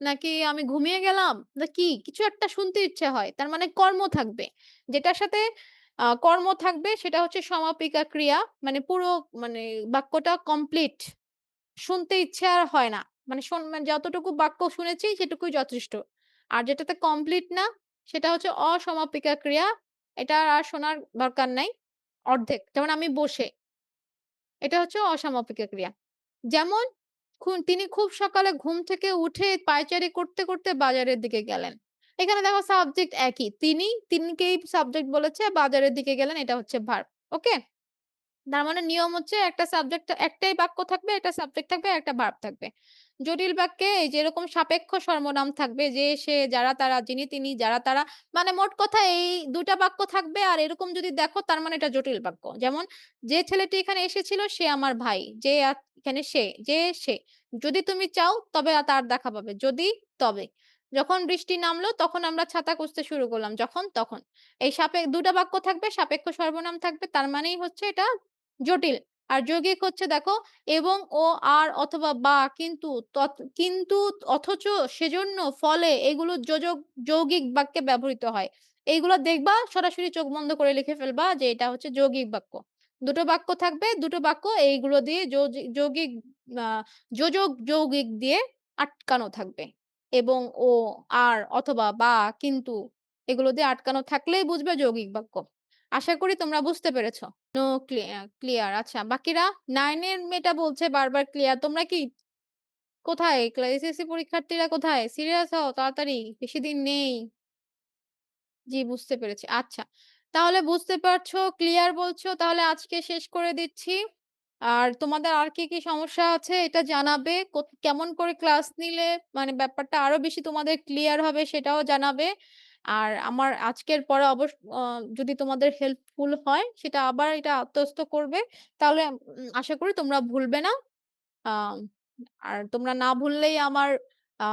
নাকি আমি ঘুমিয়ে গেলাম? না কি? কিছু একটা শুনতে ইচ্ছে হয়। তার মানে কর্ম থাকবে। যেটার সাথে কর্ম থাকবে সেটা হচ্ছে সমাপিকা ক্রিয়া। মানে পুরো মানে বাক্যটা কমপ্লিট। শুনতে ইচ্ছে আর হয় না। মানে যতটুকু বাক্য শুনেছি সেটুকুই যথেষ্ট। আর যেটাতে কমপ্লিট না সেটা হচ্ছে অসমাপিকা ক্রিয়া। এটা আর শোনার দরকার নাই। অর্ধেক। যেমন আমি বসে। এটা হচ্ছে অসমাপিকা ক্রিয়া। যেমন তিনি খুব সকালে ঘুম থেকে উঠে পায়চারি করতে বাজারের দিকে গেলেন। এখানে দেখো সাবজেক্ট একই। তিনিকেই সাবজেক্ট বলেছে, বাজারের দিকে গেলেন এটা হচ্ছে ভার্ব। ওকে? তার মানে নিয়ম হচ্ছে একটা সাবজেক্ট একটাই বাক্য থাকবে, একটা সাবজেক্ট থাকবে, একটা ভার্ব থাকবে। জটিল বাক্যে এই যে এরকম সাপেক্ষ সর্বনাম থাকবে যে, সে, যারা, তারা, যিনি, তিনি, যারা, তারা মানে মোট কথা এই ২ টা বাক্য থাকবে আর এরকম যদি দেখো তার মানে এটা জটিল বাক্য। যেমন যে ছেলেটি এখানে এসেছিল সে আমার ভাই। যে এখানে সে, যে সে। যদি তুমি চাও তবে তার দেখা পাবে। যদি তবে। যখন বৃষ্টি নামলো তখন আমরা ছাতা খুঁজতে শুরু করলাম। যখন তখন। এই ২ টা বাক্য থাকবে, সাপেক্ষ সর্বনাম থাকবে। তার মানেই হচ্ছে এটা জটিল। আর যৌগিক হচ্ছে দেখো এবং, ও, আর অথবা বা, কিন্তু, কিন্তু, অথচ, সেজন্য, ফলে এগুলো যৌগিক বাক্যে ব্যবহৃত হয়। এইগুলো দেখবা সরাসরি চোখ বন্ধ করে লিখে ফেলবা যে এটা হচ্ছে যৌগিক বাক্য। ২ টো বাক্য থাকবে, ২ টো বাক্য এইগুলো দিয়ে যৌগিক আ যৌগিক দিয়ে আটকানো থাকবে। এবং, ও, আর অথবা বা, কিন্তু এগুলো দিয়ে আটকানো থাকলেই বুঝবে যৌগিক বাক্য। আশা করি তোমরা বুঝতে পেরেছ। নো ক্লিয়ার আচ্ছা বাকিরা 9 এর মেয়েটা বলছে বারবার ক্লিয়ার। তোমরা কি কোথায়? এসএসসি পরীক্ষার্থীরা কোথায়? সিরিয়াস হও তাড়াতাড়ি। বেশি দিন নেই। জি, বুঝতে পেরেছি। আচ্ছা। তাহলে বুঝতে পারছো, ক্লিয়ার বলছো। তাহলে আজকে শেষ করে দিচ্ছি। আর তোমাদের আর কি সমস্যা আছে এটা জানাবে। কেমন করে ক্লাস নিলে মানে ব্যাপারটা আরো বেশি তোমাদের ক্লিয়ার হবে সেটাও জানাবে। আর আমার আজকের পড়া যদি তোমাদের হেল্পফুল হয় সেটা আবার এটা আত্মস্থ করবে। তাহলে আশা করি তোমরা ভুলবে না। আ আর তোমরা না ভুললেই আমার আ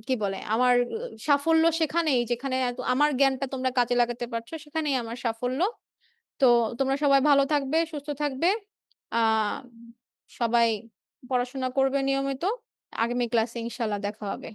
কি বলে? আমার সাফল্য সেখানেই যেখানে আমার জ্ঞানটা তোমরা কাজে লাগাতে পারছো, সেখানেই আমার সাফল্য। তো তোমরা সবাই ভালো থাকবে, সুস্থ থাকবে। আ সবাই পড়াশোনা করবে নিয়মিত। আগামী ক্লাসে ইনশাআল্লাহ দেখা হবে।